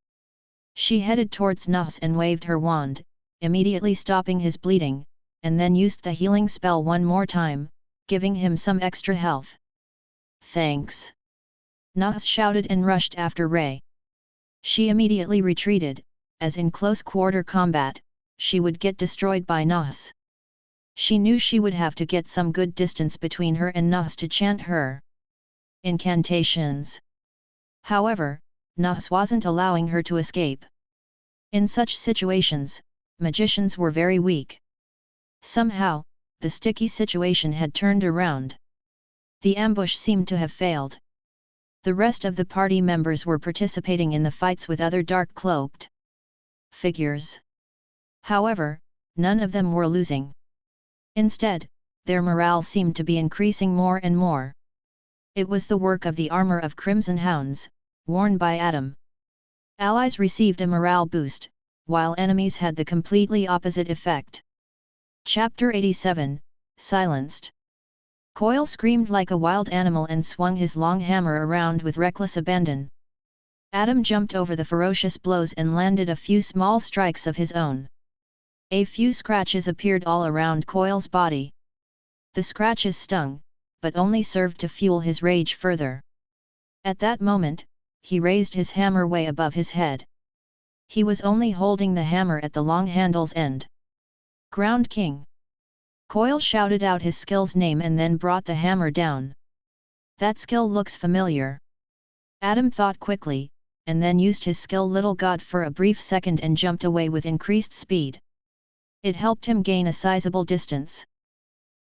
She headed towards Nahs and waved her wand, immediately stopping his bleeding, and then used the healing spell 1 more time, giving him some extra health. Thanks. Nahs shouted and rushed after Ray. She immediately retreated, as in close-quarter combat, she would get destroyed by Nahs. She knew she would have to get some good distance between her and Nahs to chant her incantations. However, Nahs wasn't allowing her to escape. In such situations, magicians were very weak. Somehow, the sticky situation had turned around. The ambush seemed to have failed. The rest of the party members were participating in the fights with other dark-cloaked figures. However, none of them were losing. Instead, their morale seemed to be increasing more and more. It was the work of the armor of Crimson Hounds, worn by Adam. Allies received a morale boost, while enemies had the completely opposite effect. Chapter 87, Silenced. Coil screamed like a wild animal and swung his long hammer around with reckless abandon. Adam jumped over the ferocious blows and landed a few small strikes of his own. A few scratches appeared all around Coil's body. The scratches stung, but only served to fuel his rage further. At that moment, he raised his hammer way above his head. He was only holding the hammer at the long handle's end. Ground King. Coil shouted out his skill's name and then brought the hammer down. That skill looks familiar. Adam thought quickly, and then used his skill Little God for a brief second and jumped away with increased speed. It helped him gain a sizable distance.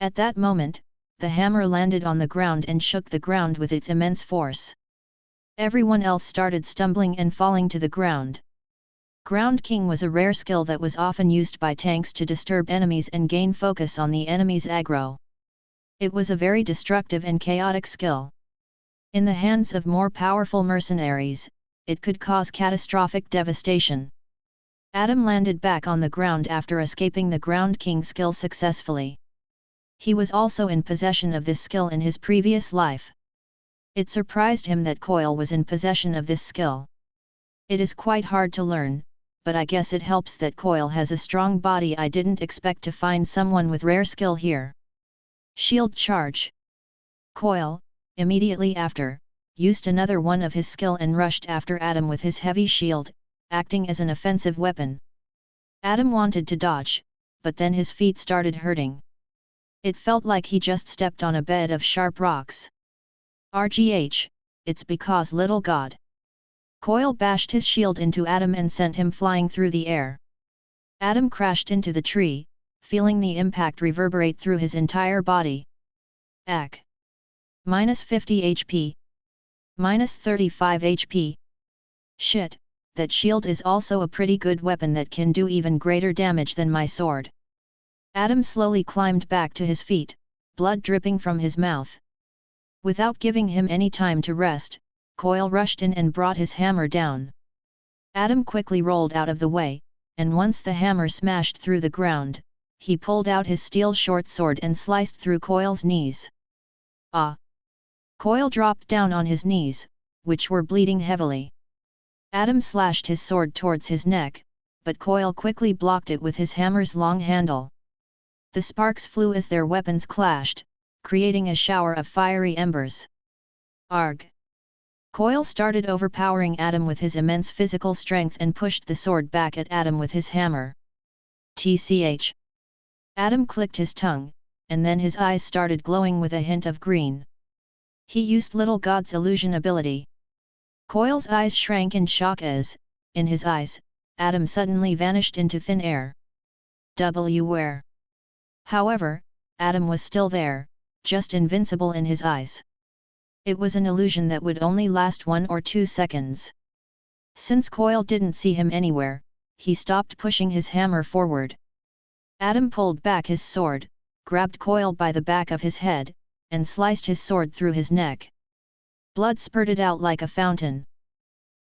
At that moment, the hammer landed on the ground and shook the ground with its immense force. Everyone else started stumbling and falling to the ground. Ground King was a rare skill that was often used by tanks to disturb enemies and gain focus on the enemy's aggro. It was a very destructive and chaotic skill. In the hands of more powerful mercenaries, it could cause catastrophic devastation. Adam landed back on the ground after escaping the Ground King skill successfully. He was also in possession of this skill in his previous life. It surprised him that Coil was in possession of this skill. It is quite hard to learn, but I guess it helps that Coil has a strong body. I didn't expect to find someone with rare skill here. Shield Charge. Coil, immediately after, used another one of his skill and rushed after Adam with his heavy shield, acting as an offensive weapon. Adam wanted to dodge, but then his feet started hurting. It felt like he just stepped on a bed of sharp rocks. RGH, it's because Little God. Coil bashed his shield into Adam and sent him flying through the air. Adam crashed into the tree, feeling the impact reverberate through his entire body. Ack. Minus 50 HP. Minus 35 HP. Shit, that shield is also a pretty good weapon that can do even greater damage than my sword. Adam slowly climbed back to his feet, blood dripping from his mouth. Without giving him any time to rest, Coil rushed in and brought his hammer down. Adam quickly rolled out of the way, and once the hammer smashed through the ground, he pulled out his steel short sword and sliced through Coil's knees. Ah! Coil dropped down on his knees, which were bleeding heavily. Adam slashed his sword towards his neck, but Coil quickly blocked it with his hammer's long handle. The sparks flew as their weapons clashed, creating a shower of fiery embers. Arg! Coil started overpowering Adam with his immense physical strength and pushed the sword back at Adam with his hammer. TCH. Adam clicked his tongue, and then his eyes started glowing with a hint of green. He used Little God's illusion ability. Coil's eyes shrank in shock as, in his eyes, Adam suddenly vanished into thin air. Where? However, Adam was still there, just invincible in his eyes. It was an illusion that would only last 1 or 2 seconds. Since Coil didn't see him anywhere, he stopped pushing his hammer forward. Adam pulled back his sword, grabbed Coil by the back of his head, and sliced his sword through his neck. Blood spurted out like a fountain.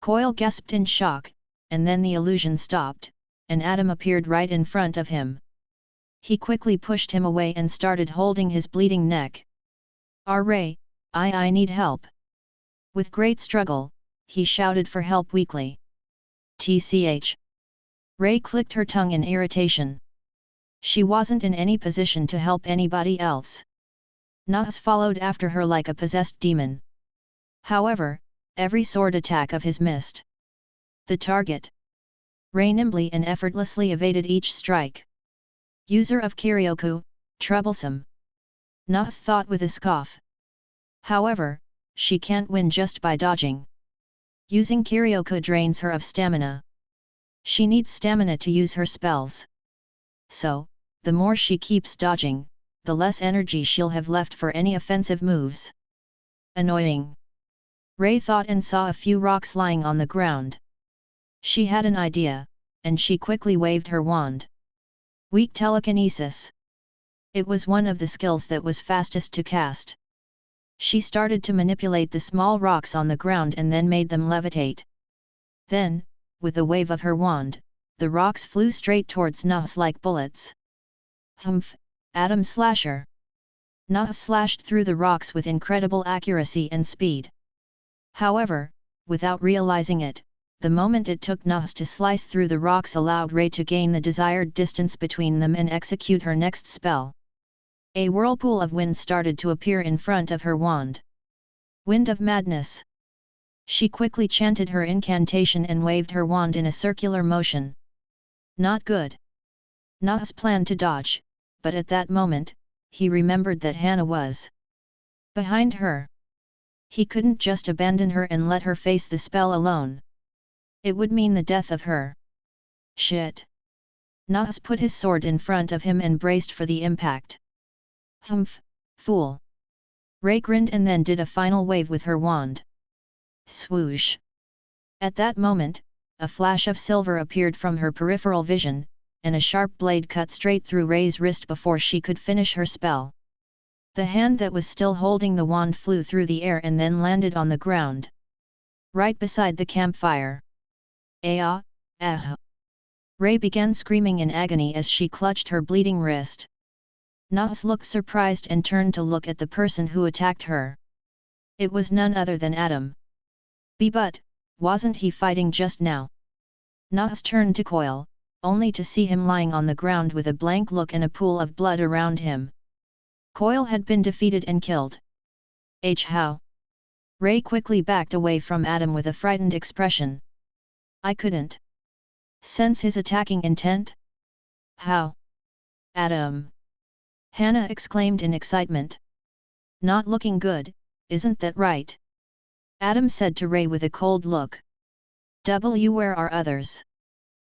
Coil gasped in shock, and then the illusion stopped, and Adam appeared right in front of him. He quickly pushed him away and started holding his bleeding neck. Ray, I need help. With great struggle, he shouted for help weakly. TCH. Ray clicked her tongue in irritation. She wasn't in any position to help anybody else. Nahus followed after her like a possessed demon. However, every sword attack of his missed the target. Ray nimbly and effortlessly evaded each strike. User of Kiryoku, troublesome. Nahus thought with a scoff. However, she can't win just by dodging. Using Kiryoku drains her of stamina. She needs stamina to use her spells. So, the more she keeps dodging, the less energy she'll have left for any offensive moves. Annoying. Ray thought and saw a few rocks lying on the ground. She had an idea, and she quickly waved her wand. Weak telekinesis. It was one of the skills that was fastest to cast. She started to manipulate the small rocks on the ground and then made them levitate. Then, with a wave of her wand, the rocks flew straight towards Nahus like bullets. Humph! Adam Slasher! Nahus slashed through the rocks with incredible accuracy and speed. However, without realizing it, the moment it took Nahus to slice through the rocks allowed Ray to gain the desired distance between them and execute her next spell. A whirlpool of wind started to appear in front of her wand. Wind of Madness! She quickly chanted her incantation and waved her wand in a circular motion. Not good. Nahus planned to dodge, but at that moment, he remembered that Hannah was behind her. He couldn't just abandon her and let her face the spell alone. It would mean the death of her. Shit! Nahus put his sword in front of him and braced for the impact. Humph, fool! Ray grinned and then did a final wave with her wand. Swoosh! At that moment, a flash of silver appeared from her peripheral vision, and a sharp blade cut straight through Ray's wrist before she could finish her spell. The hand that was still holding the wand flew through the air and then landed on the ground. Right beside the campfire. Ah! Ray began screaming in agony as she clutched her bleeding wrist. Nahus looked surprised and turned to look at the person who attacked her. It was none other than Adam. But, wasn't he fighting just now? Nahus turned to Coil, only to see him lying on the ground with a blank look and a pool of blood around him. Coil had been defeated and killed. How? Ray quickly backed away from Adam with a frightened expression. I couldn't sense his attacking intent. How? Adam! Hannah exclaimed in excitement. Not looking good, isn't that right? Adam said to Ray with a cold look. Where are others?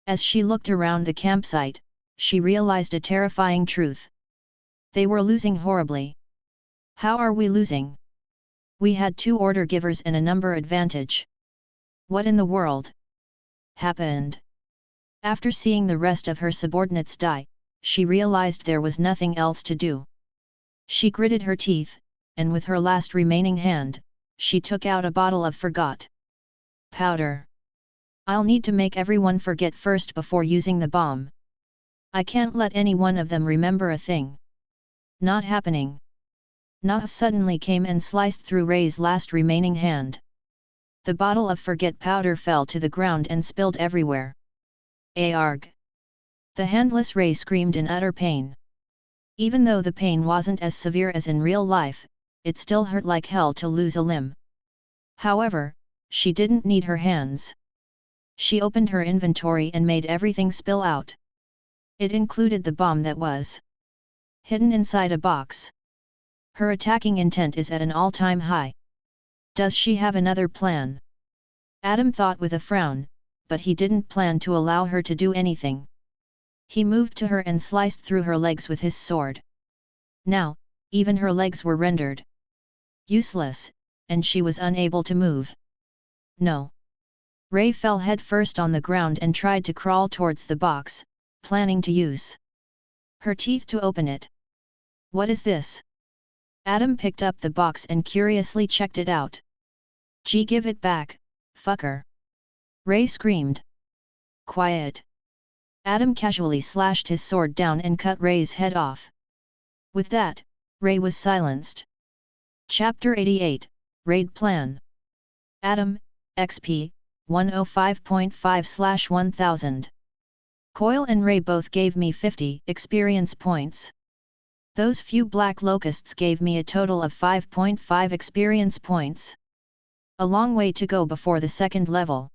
As she looked around the campsite, she realized a terrifying truth. They were losing horribly. How are we losing? We had 2 order givers and a number advantage. What in the world happened? After seeing the rest of her subordinates die, she realized there was nothing else to do. She gritted her teeth, and with her last remaining hand, she took out a bottle of forgot powder. I'll need to make everyone forget first before using the bomb. I can't let any one of them remember a thing. Not happening. Na suddenly came and sliced through Ray's last remaining hand. The bottle of forget powder fell to the ground and spilled everywhere. Arg! The handless Ray screamed in utter pain. Even though the pain wasn't as severe as in real life, it still hurt like hell to lose a limb. However, she didn't need her hands. She opened her inventory and made everything spill out. It included the bomb that was hidden inside a box. Her attacking intent is at an all-time high. Does she have another plan? Adam thought with a frown, but he didn't plan to allow her to do anything. He moved to her and sliced through her legs with his sword. Now, even her legs were rendered useless, and she was unable to move. No. Ray fell headfirst on the ground and tried to crawl towards the box, planning to use her teeth to open it. What is this? Adam picked up the box and curiously checked it out. Gee, give it back, fucker! Ray screamed. Quiet! Adam casually slashed his sword down and cut Ray's head off. With that, Ray was silenced. Chapter 88, Raid Plan. Adam, XP, 105.5/1000. Coil and Ray both gave me 50 experience points. Those few black locusts gave me a total of 5.5 experience points. A long way to go before the second level.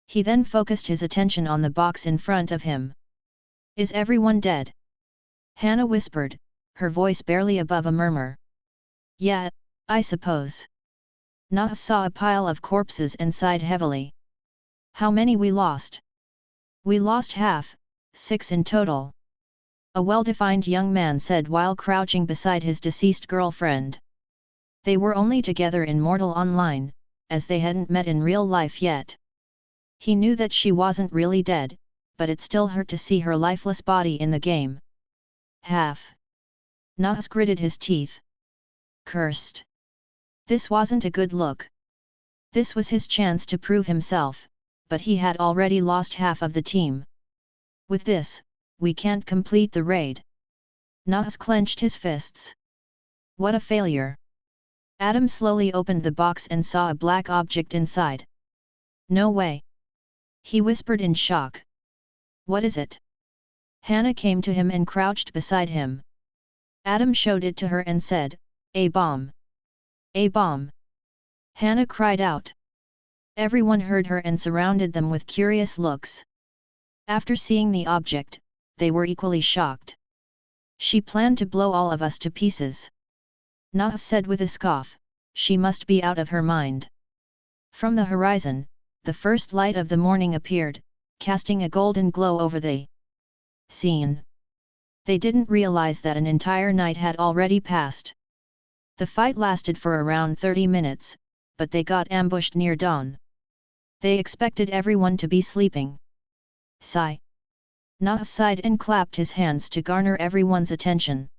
He then focused his attention on the box in front of him. Is everyone dead? Hannah whispered, her voice barely above a murmur. Yeah, I suppose. Na saw a pile of corpses and sighed heavily. How many we lost? We lost half, 6 in total. A well-defined young man said while crouching beside his deceased girlfriend. They were only together in Mortal Online, as they hadn't met in real life yet. He knew that she wasn't really dead, but it still hurt to see her lifeless body in the game. Half. Nas gritted his teeth. Cursed. This wasn't a good look. This was his chance to prove himself, but he had already lost half of the team. With this, we can't complete the raid. Nas clenched his fists. What a failure. Adam slowly opened the box and saw a black object inside. No way. He whispered in shock. What is it? Hannah came to him and crouched beside him. Adam showed it to her and said, A bomb. A bomb. Hannah cried out. Everyone heard her and surrounded them with curious looks. After seeing the object, they were equally shocked. She planned to blow all of us to pieces. Nas said with a scoff, she must be out of her mind. From the horizon, the first light of the morning appeared, casting a golden glow over the scene. They didn't realize that an entire night had already passed. The fight lasted for around 30 minutes, but they got ambushed near dawn. They expected everyone to be sleeping. Sigh. Nas sighed and clapped his hands to garner everyone's attention.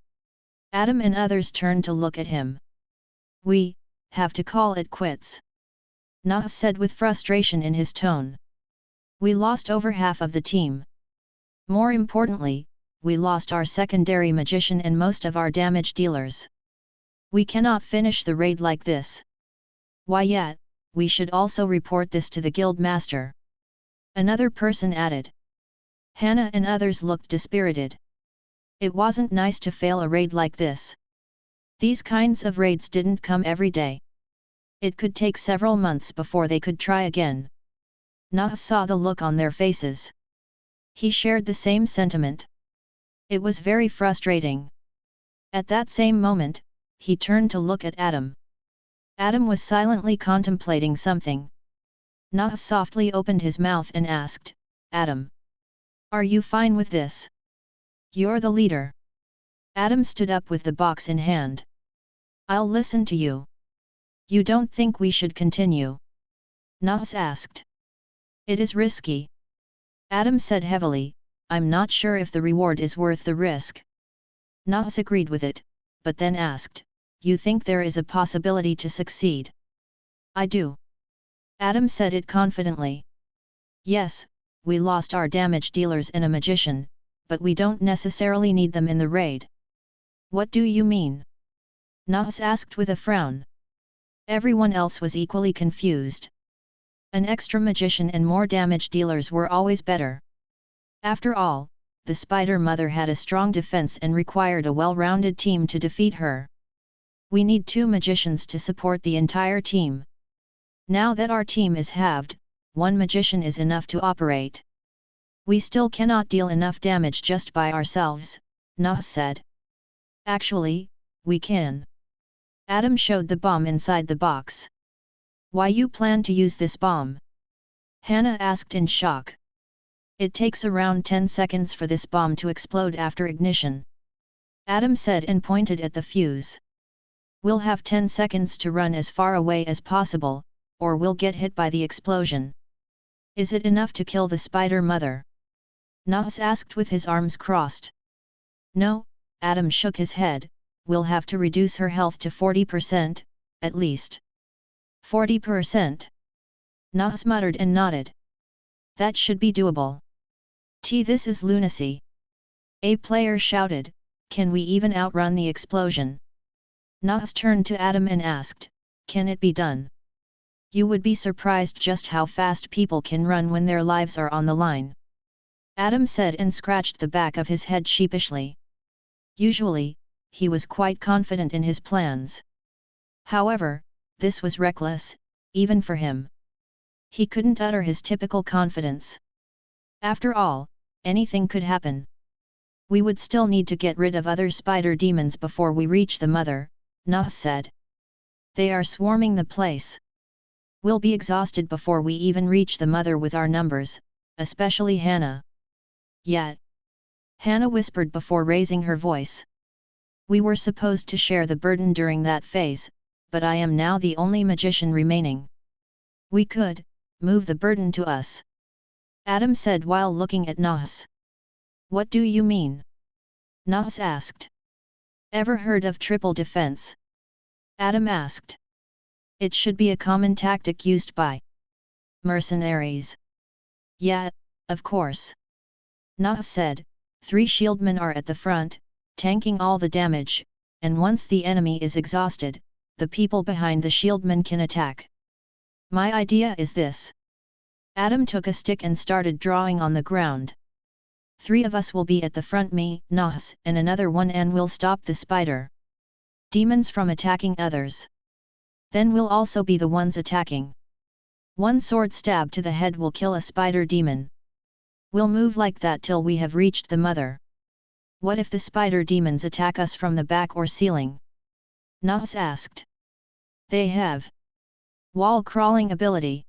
Adam and others turned to look at him. We have to call it quits. Nas said with frustration in his tone. We lost over half of the team. More importantly, we lost our secondary magician and most of our damage dealers. We cannot finish the raid like this. Why yet, we should also report this to the guild master. Another person added. Hannah and others looked dispirited. It wasn't nice to fail a raid like this. These kinds of raids didn't come every day. It could take several months before they could try again. Nas saw the look on their faces. He shared the same sentiment. It was very frustrating. At that same moment, he turned to look at Adam. Adam was silently contemplating something. Nas softly opened his mouth and asked, Adam. Are you fine with this? You're the leader. Adam stood up with the box in hand. I'll listen to you. You don't think we should continue? Nas asked. It is risky. Adam said heavily, I'm not sure if the reward is worth the risk. Nas agreed with it, but then asked, you think there is a possibility to succeed? I do. Adam said it confidently. Yes, we lost our damage dealers and a magician, but we don't necessarily need them in the raid. What do you mean? Nas asked with a frown. Everyone else was equally confused. An extra magician and more damage dealers were always better. After all, the Spider Mother had a strong defense and required a well-rounded team to defeat her. We need 2 magicians to support the entire team. Now that our team is halved, 1 magician is enough to operate. We still cannot deal enough damage just by ourselves, Nas said. Actually, we can. Adam showed the bomb inside the box. Why you plan to use this bomb? Hannah asked in shock. It takes around 10 seconds for this bomb to explode after ignition. Adam said and pointed at the fuse. We'll have 10 seconds to run as far away as possible, or we'll get hit by the explosion. Is it enough to kill the Spider Mother? Nas asked with his arms crossed. No, Adam shook his head, we'll have to reduce her health to 40%, at least. 40%? Nas muttered and nodded. That should be doable. This is lunacy. A player shouted, can we even outrun the explosion? Nas turned to Adam and asked, can it be done? You would be surprised just how fast people can run when their lives are on the line. Adam said and scratched the back of his head sheepishly. Usually, he was quite confident in his plans. However, this was reckless, even for him. He couldn't utter his typical confidence. After all, anything could happen. We would still need to get rid of other spider demons before we reach the mother, Nas said. They are swarming the place. We'll be exhausted before we even reach the mother with our numbers, especially Hannah. Yet. Hannah whispered before raising her voice. We were supposed to share the burden during that phase, but I am now the only magician remaining. We could, move the burden to us. Adam said while looking at Nas. What do you mean? Nas asked. Ever heard of triple defense? Adam asked. It should be a common tactic used by mercenaries. Yeah, of course. Nas said, 3 shieldmen are at the front, tanking all the damage, and once the enemy is exhausted, the people behind the shieldmen can attack. My idea is this. Adam took a stick and started drawing on the ground. 3 of us will be at the front, me, Nas, and another one, and we'll stop the spider demons from attacking others. Then we'll also be the ones attacking. 1 sword stab to the head will kill a spider demon. We'll move like that till we have reached the mother. What if the spider demons attack us from the back or ceiling? Nas asked. They have wall crawling ability.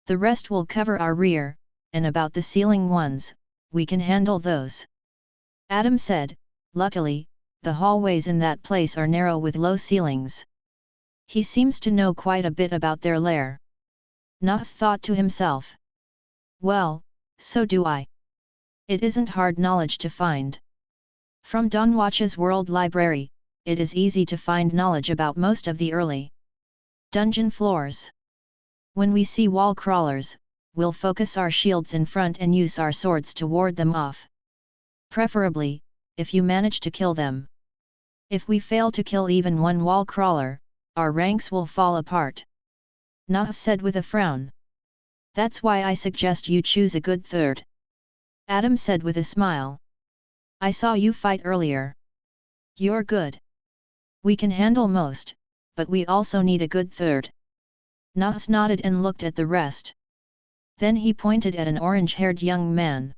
The rest will cover our rear, and about the ceiling ones, we can handle those. Adam said, luckily, the hallways in that place are narrow with low ceilings. He seems to know quite a bit about their lair. Nas thought to himself. Well, so do I. It isn't hard knowledge to find. From Donwatch's World Library, it is easy to find knowledge about most of the early dungeon floors. When we see wall crawlers, we'll focus our shields in front and use our swords to ward them off. Preferably, if you manage to kill them. If we fail to kill even 1 wall crawler, our ranks will fall apart. Nas said with a frown. That's why I suggest you choose a good third. Adam said with a smile. I saw you fight earlier. You're good. We can handle most, but we also need a good third. Nas nodded and looked at the rest. Then he pointed at an orange-haired young man.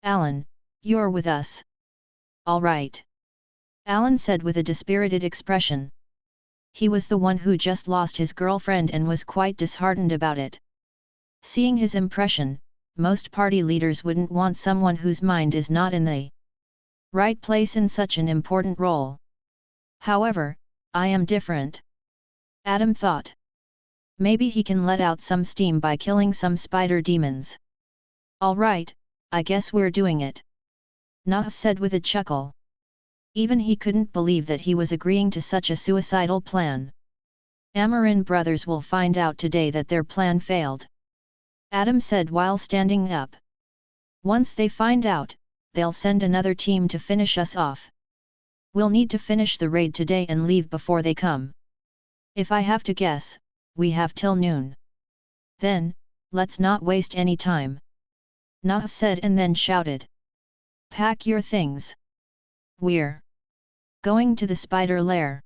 Alan, you're with us. All right. Alan said with a dispirited expression. He was the one who just lost his girlfriend and was quite disheartened about it. Seeing his impression, most party leaders wouldn't want someone whose mind is not in the right place in such an important role. However, I am different. Adam thought. Maybe he can let out some steam by killing some spider demons. Alright, I guess we're doing it. Nahus said with a chuckle. Even he couldn't believe that he was agreeing to such a suicidal plan. Amarin brothers will find out today that their plan failed. Adam said while standing up. Once they find out, they'll send another team to finish us off. We'll need to finish the raid today and leave before they come. If I have to guess, we have till noon. Then, let's not waste any time. Nahus said and then shouted. Pack your things. We're going to the spider lair.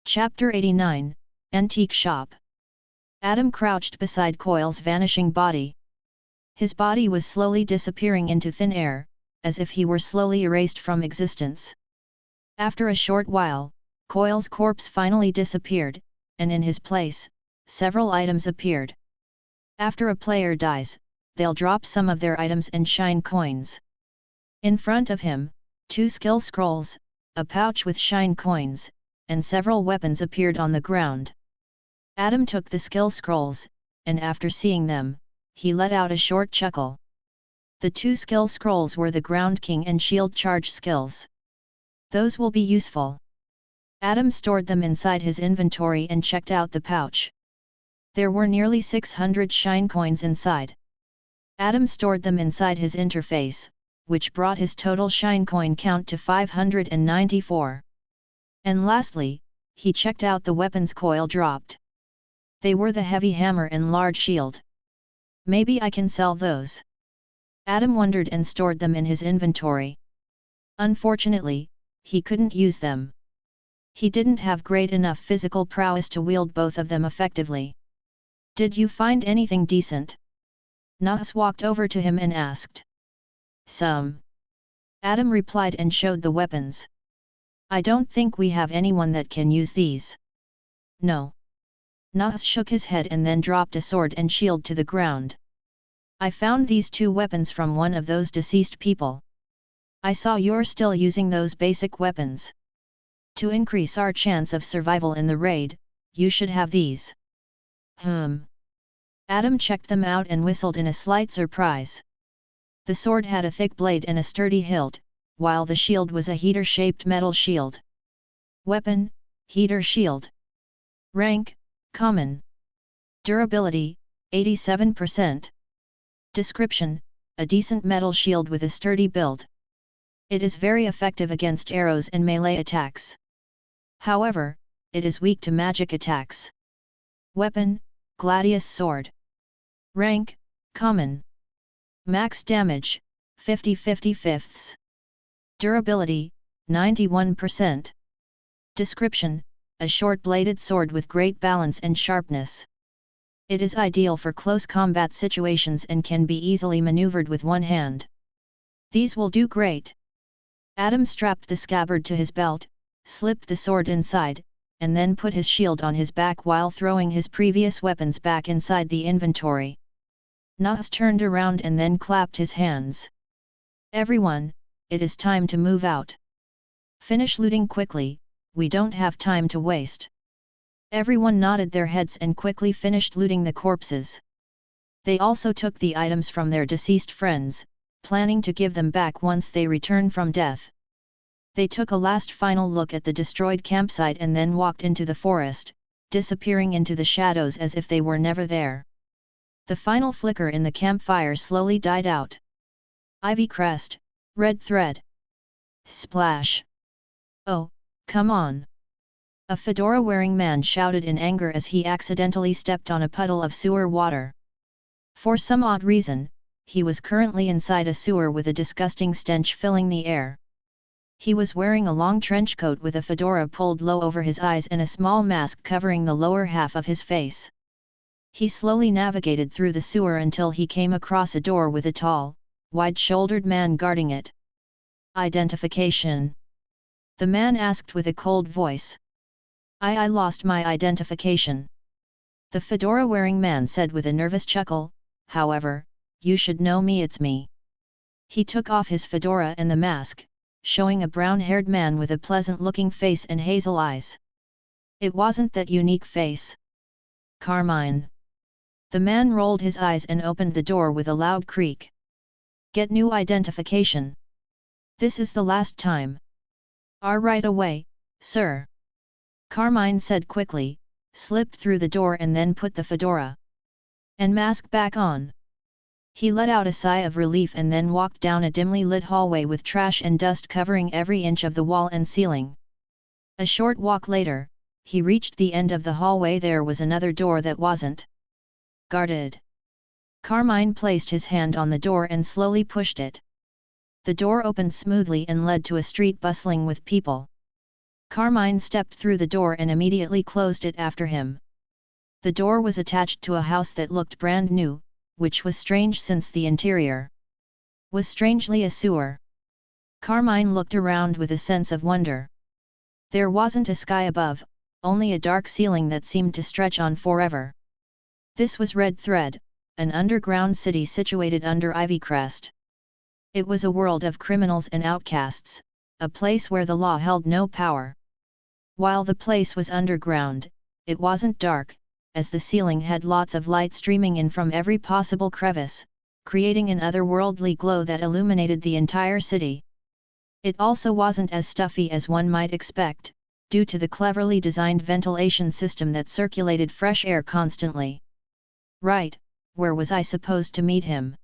Chapter 89, Antique Shop. Adam crouched beside Coil's vanishing body. His body was slowly disappearing into thin air, as if he were slowly erased from existence. After a short while, Coil's corpse finally disappeared, and in his place, several items appeared. After a player dies, they'll drop some of their items and shine coins. In front of him, 2 skill scrolls, a pouch with shine coins, and several weapons appeared on the ground. Adam took the skill scrolls, and after seeing them, he let out a short chuckle. The 2 skill scrolls were the Ground King and Shield Charge skills. Those will be useful. Adam stored them inside his inventory and checked out the pouch. There were nearly 600 shine coins inside. Adam stored them inside his interface, which brought his total shine coin count to 594. And lastly, he checked out the weapons Coil dropped. They were the heavy hammer and large shield. Maybe I can sell those. Adam wondered and stored them in his inventory. Unfortunately, he couldn't use them. He didn't have great enough physical prowess to wield both of them effectively. Did you find anything decent? Nahus walked over to him and asked. Some. Adam replied and showed the weapons. I don't think we have anyone that can use these. No. Nahus shook his head and then dropped a sword and shield to the ground. I found these 2 weapons from one of those deceased people. I saw you're still using those basic weapons. To increase our chance of survival in the raid, you should have these. Adam checked them out and whistled in a slight surprise. The sword had a thick blade and a sturdy hilt, while the shield was a heater-shaped metal shield. Weapon, heater shield. Rank, common. Durability, 87%. Description, a decent metal shield with a sturdy build. It is very effective against arrows and melee attacks. However, it is weak to magic attacks. Weapon, gladius sword. Rank, common. Max damage, 50/55. Durability, 91%. Description, a short-bladed sword with great balance and sharpness. It is ideal for close combat situations and can be easily maneuvered with one hand. These will do great. Adam strapped the scabbard to his belt, slipped the sword inside, and then put his shield on his back while throwing his previous weapons back inside the inventory. Nahus turned around and then clapped his hands. Everyone, it is time to move out. Finish looting quickly, we don't have time to waste. Everyone nodded their heads and quickly finished looting the corpses. They also took the items from their deceased friends, planning to give them back once they return from death. They took a last final look at the destroyed campsite and then walked into the forest, disappearing into the shadows as if they were never there. The final flicker in the campfire slowly died out. Ivy crest, red thread. Splash! Oh, come on! A fedora-wearing man shouted in anger as he accidentally stepped on a puddle of sewer water. For some odd reason, he was currently inside a sewer with a disgusting stench filling the air. He was wearing a long trench coat with a fedora pulled low over his eyes and a small mask covering the lower half of his face. He slowly navigated through the sewer until he came across a door with a tall, wide-shouldered man guarding it. Identification? The man asked with a cold voice. I lost my identification. The fedora-wearing man said with a nervous chuckle, however, you should know me, it's me. He took off his fedora and the mask, showing a brown-haired man with a pleasant-looking face and hazel eyes. It wasn't that unique face. Carmine. The man rolled his eyes and opened the door with a loud creak. Get new identification. This is the last time. Right away, sir. Carmine said quickly, slipped through the door and then put the fedora and mask back on. He let out a sigh of relief and then walked down a dimly lit hallway with trash and dust covering every inch of the wall and ceiling. A short walk later, he reached the end of the hallway. There was another door that wasn't guarded. Carmine placed his hand on the door and slowly pushed it. The door opened smoothly and led to a street bustling with people. Carmine stepped through the door and immediately closed it after him. The door was attached to a house that looked brand new, which was strange since the interior was strangely a sewer. Carmine looked around with a sense of wonder. There wasn't a sky above, only a dark ceiling that seemed to stretch on forever. This was Red Thread, an underground city situated under Ivycrest. It was a world of criminals and outcasts, a place where the law held no power. While the place was underground, it wasn't dark, as the ceiling had lots of light streaming in from every possible crevice, creating an otherworldly glow that illuminated the entire city. It also wasn't as stuffy as one might expect, due to the cleverly designed ventilation system that circulated fresh air constantly. Right, where was I supposed to meet him?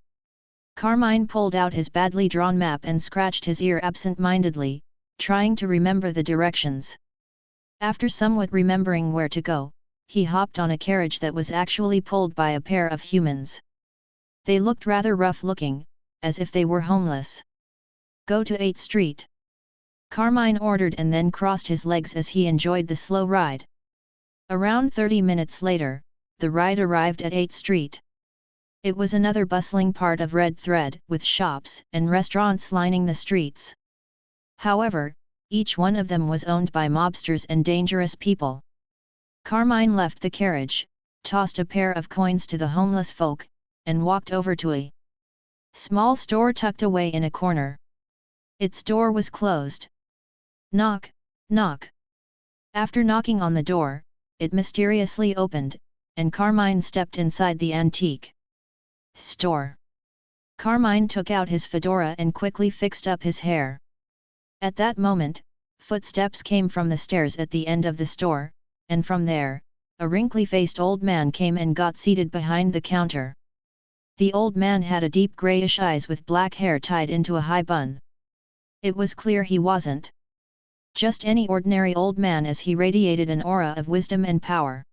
Carmine pulled out his badly drawn map and scratched his ear absent-mindedly, trying to remember the directions. After somewhat remembering where to go, he hopped on a carriage that was actually pulled by a pair of humans. They looked rather rough-looking, as if they were homeless. Go to 8th Street. Carmine ordered and then crossed his legs as he enjoyed the slow ride. Around 30 minutes later, the ride arrived at 8th Street. It was another bustling part of Red Thread, with shops and restaurants lining the streets. However, each one of them was owned by mobsters and dangerous people. Carmine left the carriage, tossed a pair of coins to the homeless folk, and walked over to a small store tucked away in a corner. Its door was closed. Knock, knock. After knocking on the door, it mysteriously opened, and Carmine stepped inside the antique store. Carmine took out his fedora and quickly fixed up his hair. At that moment, footsteps came from the stairs at the end of the store, and from there, a wrinkly-faced old man came and got seated behind the counter. The old man had a deep grayish eyes with black hair tied into a high bun. It was clear he wasn't just any ordinary old man, as he radiated an aura of wisdom and power.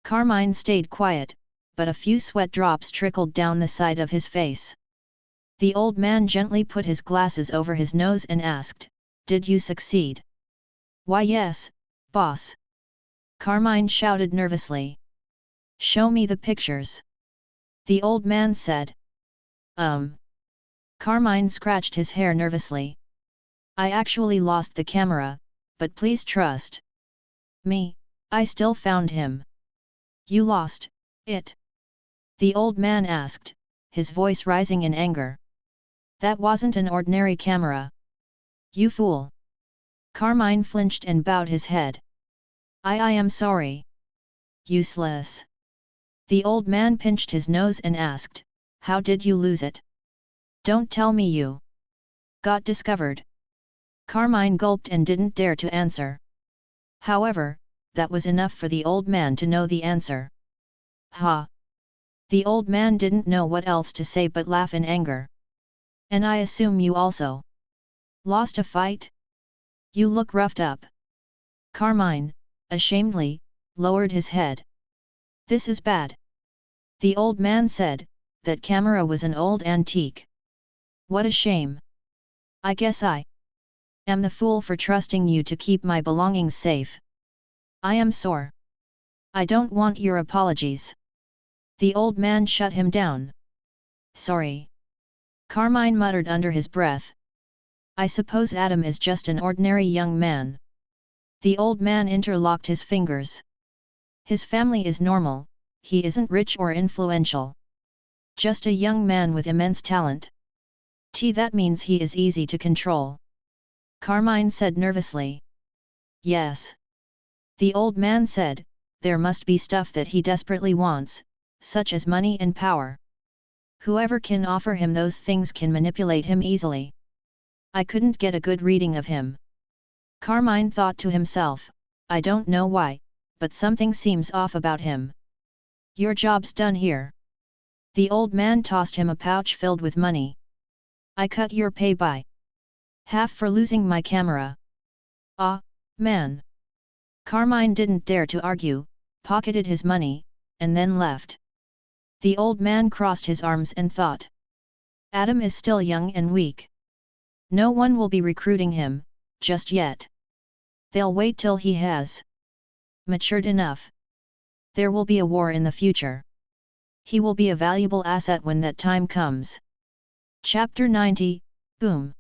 Carmine stayed quiet, but a few sweat drops trickled down the side of his face. The old man gently put his glasses over his nose and asked, "Did you succeed?" "Why yes, boss." Carmine shouted nervously. "Show me the pictures," the old man said. Carmine scratched his hair nervously. "I actually lost the camera, but please trust me, I still found him." "You lost it?" the old man asked, his voice rising in anger. "That wasn't an ordinary camera. You fool!" Carmine flinched and bowed his head. I am sorry." "Useless." The old man pinched his nose and asked, "How did you lose it? Don't tell me you got discovered." Carmine gulped and didn't dare to answer. However, that was enough for the old man to know the answer. "Ha!" The old man didn't know what else to say but laugh in anger. "And I assume you also lost a fight? You look roughed up." Carmine, ashamedly, lowered his head. "This is bad." The old man said, "That camera was an old antique. What a shame. I guess I am the fool for trusting you to keep my belongings safe. I am sore. I don't want your apologies." The old man shut him down. "Sorry." Carmine muttered under his breath. "I suppose Adam is just an ordinary young man." The old man interlocked his fingers. "His family is normal, he isn't rich or influential. Just a young man with immense talent. That means he is easy to control. Carmine said nervously. Yes. The old man said, there must be stuff that he desperately wants, such as money and power. Whoever can offer him those things can manipulate him easily. I couldn't get a good reading of him. Carmine thought to himself, I don't know why, but something seems off about him. Your job's done here. The old man tossed him a pouch filled with money. I cut your pay by half for losing my camera. Ah, man. Carmine didn't dare to argue, pocketed his money, and then left. The old man crossed his arms and thought. Adam is still young and weak. No one will be recruiting him, just yet. They'll wait till he has matured enough. There will be a war in the future. He will be a valuable asset when that time comes. Chapter 90, Boom.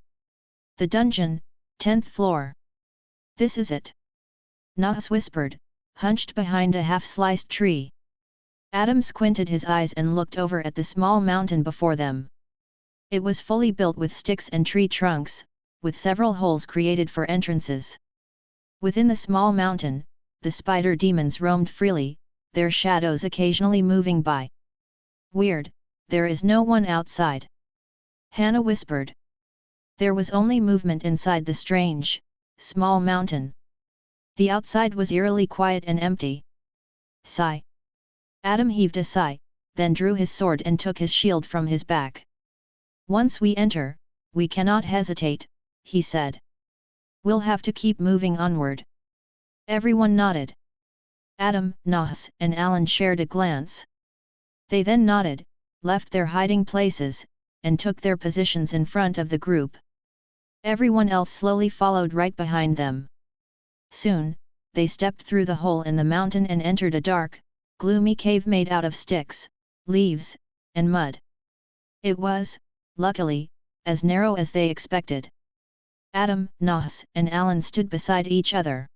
The dungeon, 10th floor. This is it. Nahus whispered, hunched behind a half-sliced tree. Adam squinted his eyes and looked over at the small mountain before them. It was fully built with sticks and tree trunks, with several holes created for entrances. Within the small mountain, the spider demons roamed freely, their shadows occasionally moving by. Weird, there is no one outside. Hannah whispered. There was only movement inside the strange, small mountain. The outside was eerily quiet and empty. Sigh. Adam heaved a sigh, then drew his sword and took his shield from his back. Once we enter, we cannot hesitate, he said. We'll have to keep moving onward. Everyone nodded. Adam, Nahus, and Alan shared a glance. They then nodded, left their hiding places, and took their positions in front of the group. Everyone else slowly followed right behind them. Soon, they stepped through the hole in the mountain and entered a dark, gloomy cave made out of sticks, leaves, and mud. It was, luckily, as narrow as they expected. Adam, Nahus, and Alan stood beside each other.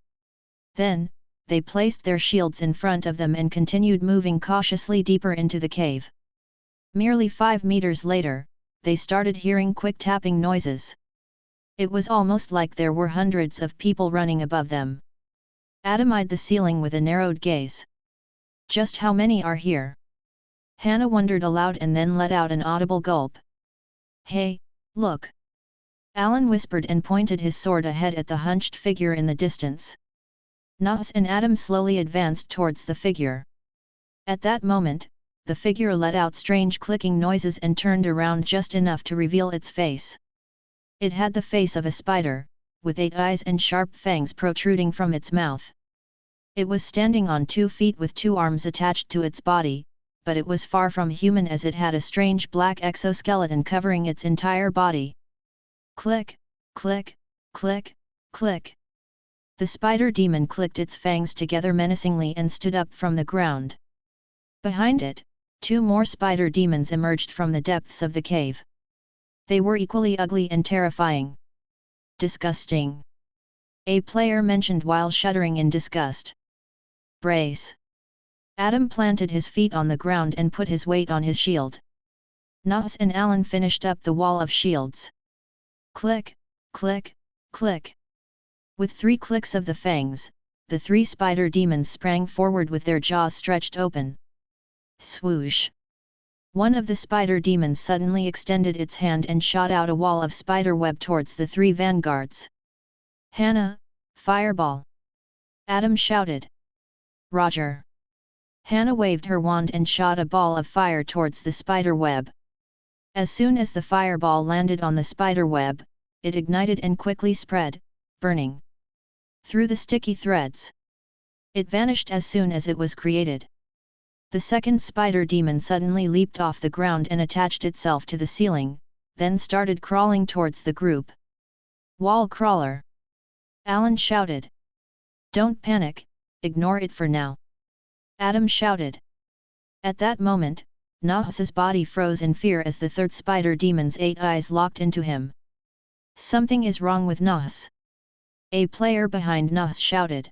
Then, they placed their shields in front of them and continued moving cautiously deeper into the cave. Merely 5 meters later, they started hearing quick tapping noises. It was almost like there were hundreds of people running above them. Adam eyed the ceiling with a narrowed gaze. Just how many are here? Hannah wondered aloud and then let out an audible gulp. Hey, look! Alan whispered and pointed his sword ahead at the hunched figure in the distance. Nahus and Adam slowly advanced towards the figure. At that moment, the figure let out strange clicking noises and turned around just enough to reveal its face. It had the face of a spider, with 8 eyes and sharp fangs protruding from its mouth. It was standing on 2 feet with 2 arms attached to its body, but it was far from human as it had a strange black exoskeleton covering its entire body. Click, click, click, click. The spider demon clicked its fangs together menacingly and stood up from the ground. Behind it, 2 more spider demons emerged from the depths of the cave. They were equally ugly and terrifying. Disgusting. A player mentioned while shuddering in disgust. Brace. Adam planted his feet on the ground and put his weight on his shield. Nahus and Alan finished up the wall of shields. Click, click, click. With 3 clicks of the fangs, the 3 spider demons sprang forward with their jaws stretched open. Swoosh! One of the spider demons suddenly extended its hand and shot out a wall of spider web towards the 3 vanguards. Hannah, fireball! Adam shouted. Roger! Hannah waved her wand and shot a ball of fire towards the spider web. As soon as the fireball landed on the spider web, it ignited and quickly spread, burning through the sticky threads. It vanished as soon as it was created. The second spider demon suddenly leaped off the ground and attached itself to the ceiling, then started crawling towards the group. Wall crawler! Alan shouted. Don't panic, ignore it for now. Adam shouted. At that moment, Nahus's body froze in fear as the third spider demon's 8 eyes locked into him. Something is wrong with Nahus. A player behind Nahus shouted.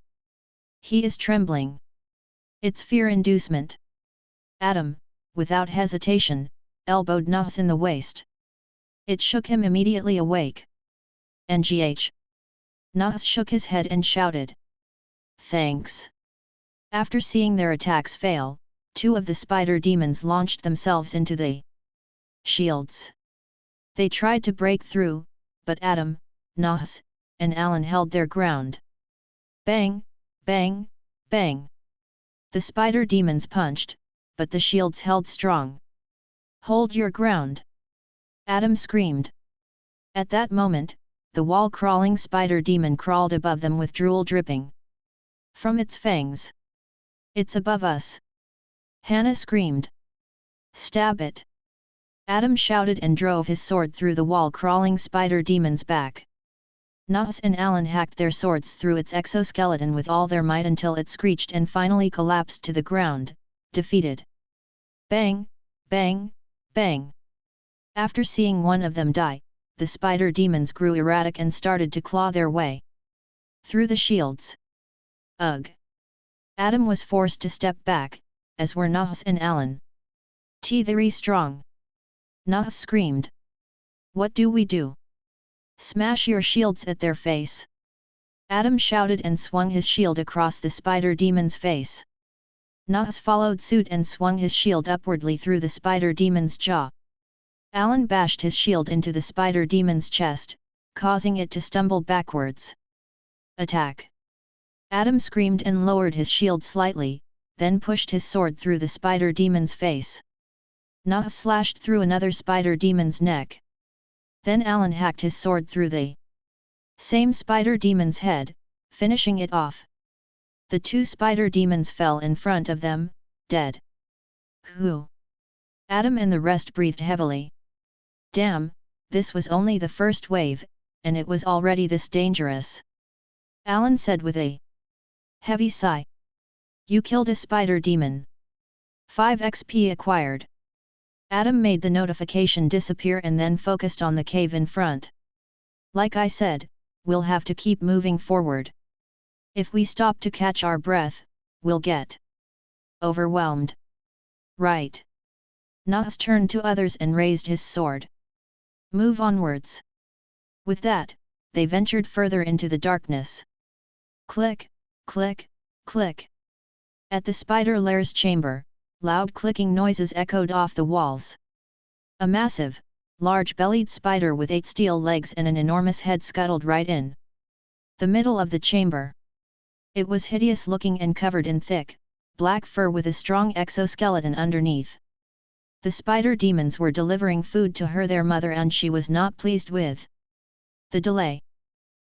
He is trembling. It's fear inducement. Adam, without hesitation, elbowed Nahus in the waist. It shook him immediately awake. "Ngh." Nahus shook his head and shouted. "Thanks." After seeing their attacks fail, two of the spider demons launched themselves into the shields. They tried to break through, but Adam, Nahus, and Alan held their ground. Bang, bang, bang. The spider demons punched, but the shields held strong. "Hold your ground!" Adam screamed. At that moment, the wall-crawling spider demon crawled above them with drool dripping from its fangs. "It's above us!" Hannah screamed. "Stab it!" Adam shouted and drove his sword through the wall-crawling spider demon's back. Nahus and Alan hacked their swords through its exoskeleton with all their might until it screeched and finally collapsed to the ground, defeated. Bang, bang, bang. After seeing one of them die, the spider demons grew erratic and started to claw their way through the shields. Ugh! Adam was forced to step back, as were Nahus and Alan. "They're strong!" Nahus screamed. "What do we do?" "Smash your shields at their face!" Adam shouted and swung his shield across the spider demon's face. Nahus followed suit and swung his shield upwardly through the spider demon's jaw. Alan bashed his shield into the spider demon's chest, causing it to stumble backwards. "Attack!" Adam screamed and lowered his shield slightly, then pushed his sword through the spider demon's face. Nahus slashed through another spider demon's neck. Then Alan hacked his sword through the same spider demon's head, finishing it off. The two spider demons fell in front of them, dead. "Whew!" Adam and the rest breathed heavily. "Damn, this was only the first wave, and it was already this dangerous," Alan said with a heavy sigh. "You killed a spider demon. 5 XP acquired." Adam made the notification disappear and then focused on the cave in front. "Like I said, we'll have to keep moving forward. If we stop to catch our breath, we'll get overwhelmed." "Right." Nahus turned to others and raised his sword. "Move onwards." With that, they ventured further into the darkness. Click, click, click. At the spider lair's chamber, loud clicking noises echoed off the walls. A massive, large-bellied spider with 8 steel legs and an enormous head scuttled right in the middle of the chamber. It was hideous-looking and covered in thick, black fur with a strong exoskeleton underneath. The spider demons were delivering food to her, their mother, and she was not pleased with the delay.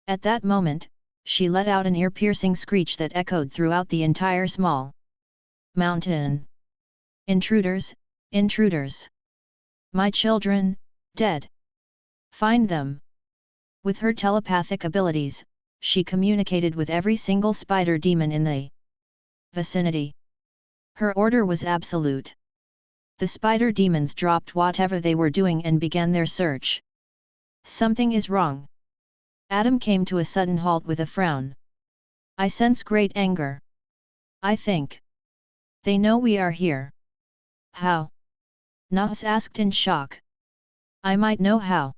At that moment, she let out an ear-piercing screech that echoed throughout the entire small mountain. "Intruders, intruders! My children, dead! Find them!" With her telepathic abilities, she communicated with every single spider demon in the vicinity. Her order was absolute. The spider demons dropped whatever they were doing and began their search. "Something is wrong." Adam came to a sudden halt with a frown. "I sense great anger. I think they know we are here." "How?" Nahus asked in shock. "I might know how."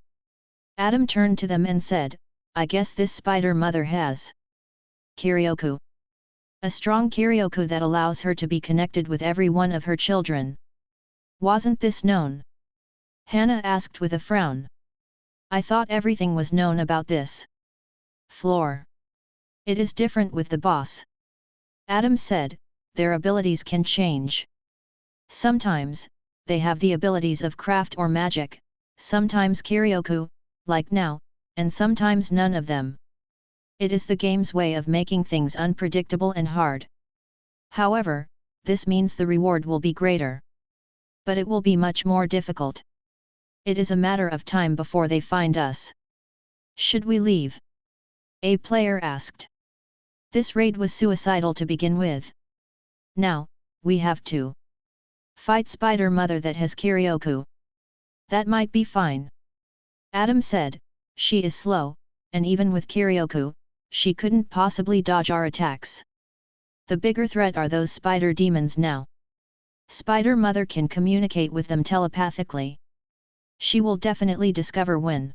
Adam turned to them and said, "I guess this spider mother has Kiryoku. A strong Kiryoku that allows her to be connected with every one of her children." "Wasn't this known?" Hannah asked with a frown. "I thought everything was known about this floor." "It is different with the boss," Adam said. "Their abilities can change. Sometimes, they have the abilities of craft or magic, sometimes Kiryoku, like now, and sometimes none of them. It is the game's way of making things unpredictable and hard. However, this means the reward will be greater. But it will be much more difficult. It is a matter of time before they find us." "Should we leave?" a player asked. "This raid was suicidal to begin with. Now, we have to fight Spider Mother that has Kiryoku." "That might be fine," Adam said. "She is slow, and even with Kiryoku, she couldn't possibly dodge our attacks. The bigger threat are those spider demons now." Spider Mother can communicate with them telepathically. She will definitely discover when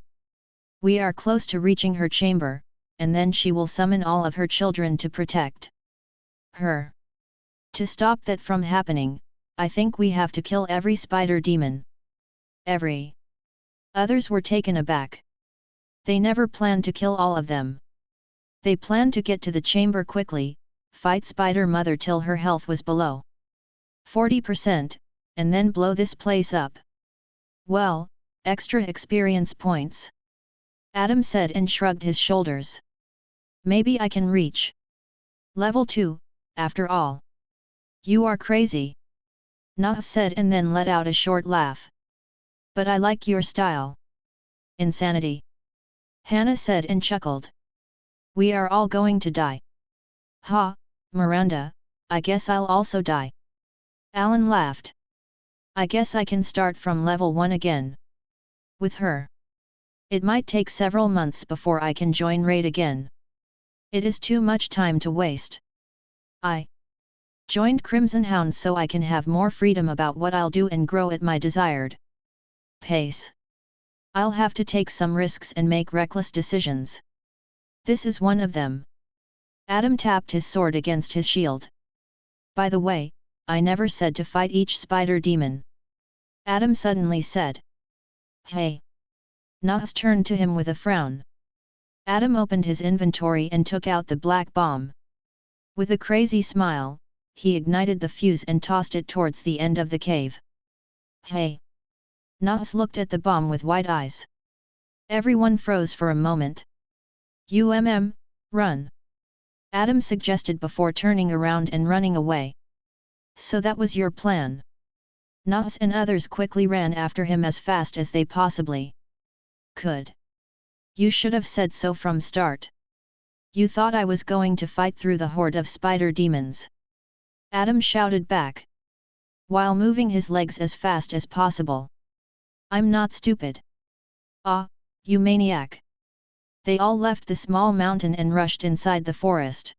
we are close to reaching her chamber, and then she will summon all of her children to protect her. To stop that from happening, I think we have to kill every spider demon. Every. Others were taken aback. They never planned to kill all of them. They planned to get to the chamber quickly, fight Spider Mother till her health was below 40%, and then blow this place up. Well, extra experience points. Adam said and shrugged his shoulders. Maybe I can reach level 2, after all. You are crazy. Nah said and then let out a short laugh. But I like your style. Insanity. Hannah said and chuckled. We are all going to die. Ha, Miranda, I guess I'll also die. Alan laughed. I guess I can start from level 1 again. With her. It might take several months before I can join raid again. It is too much time to waste. I joined Crimson Hound so I can have more freedom about what I'll do and grow at my desired pace. I'll have to take some risks and make reckless decisions. This is one of them. Adam tapped his sword against his shield. By the way, I never said to fight each spider demon. Adam suddenly said. Hey! Nas turned to him with a frown. Adam opened his inventory and took out the black bomb. With a crazy smile, he ignited the fuse and tossed it towards the end of the cave. Hey! Nas looked at the bomb with wide eyes. Everyone froze for a moment. Run! Adam suggested before turning around and running away. So that was your plan. Nas and others quickly ran after him as fast as they possibly could. You should have said so from start. You thought I was going to fight through the horde of spider demons. Adam shouted back, while moving his legs as fast as possible. I'm not stupid. Ah, you maniac. They all left the small mountain and rushed inside the forest.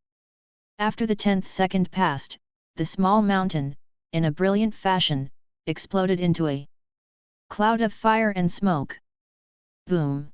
After the 10th second passed, the small mountain, in a brilliant fashion, exploded into a cloud of fire and smoke. Boom!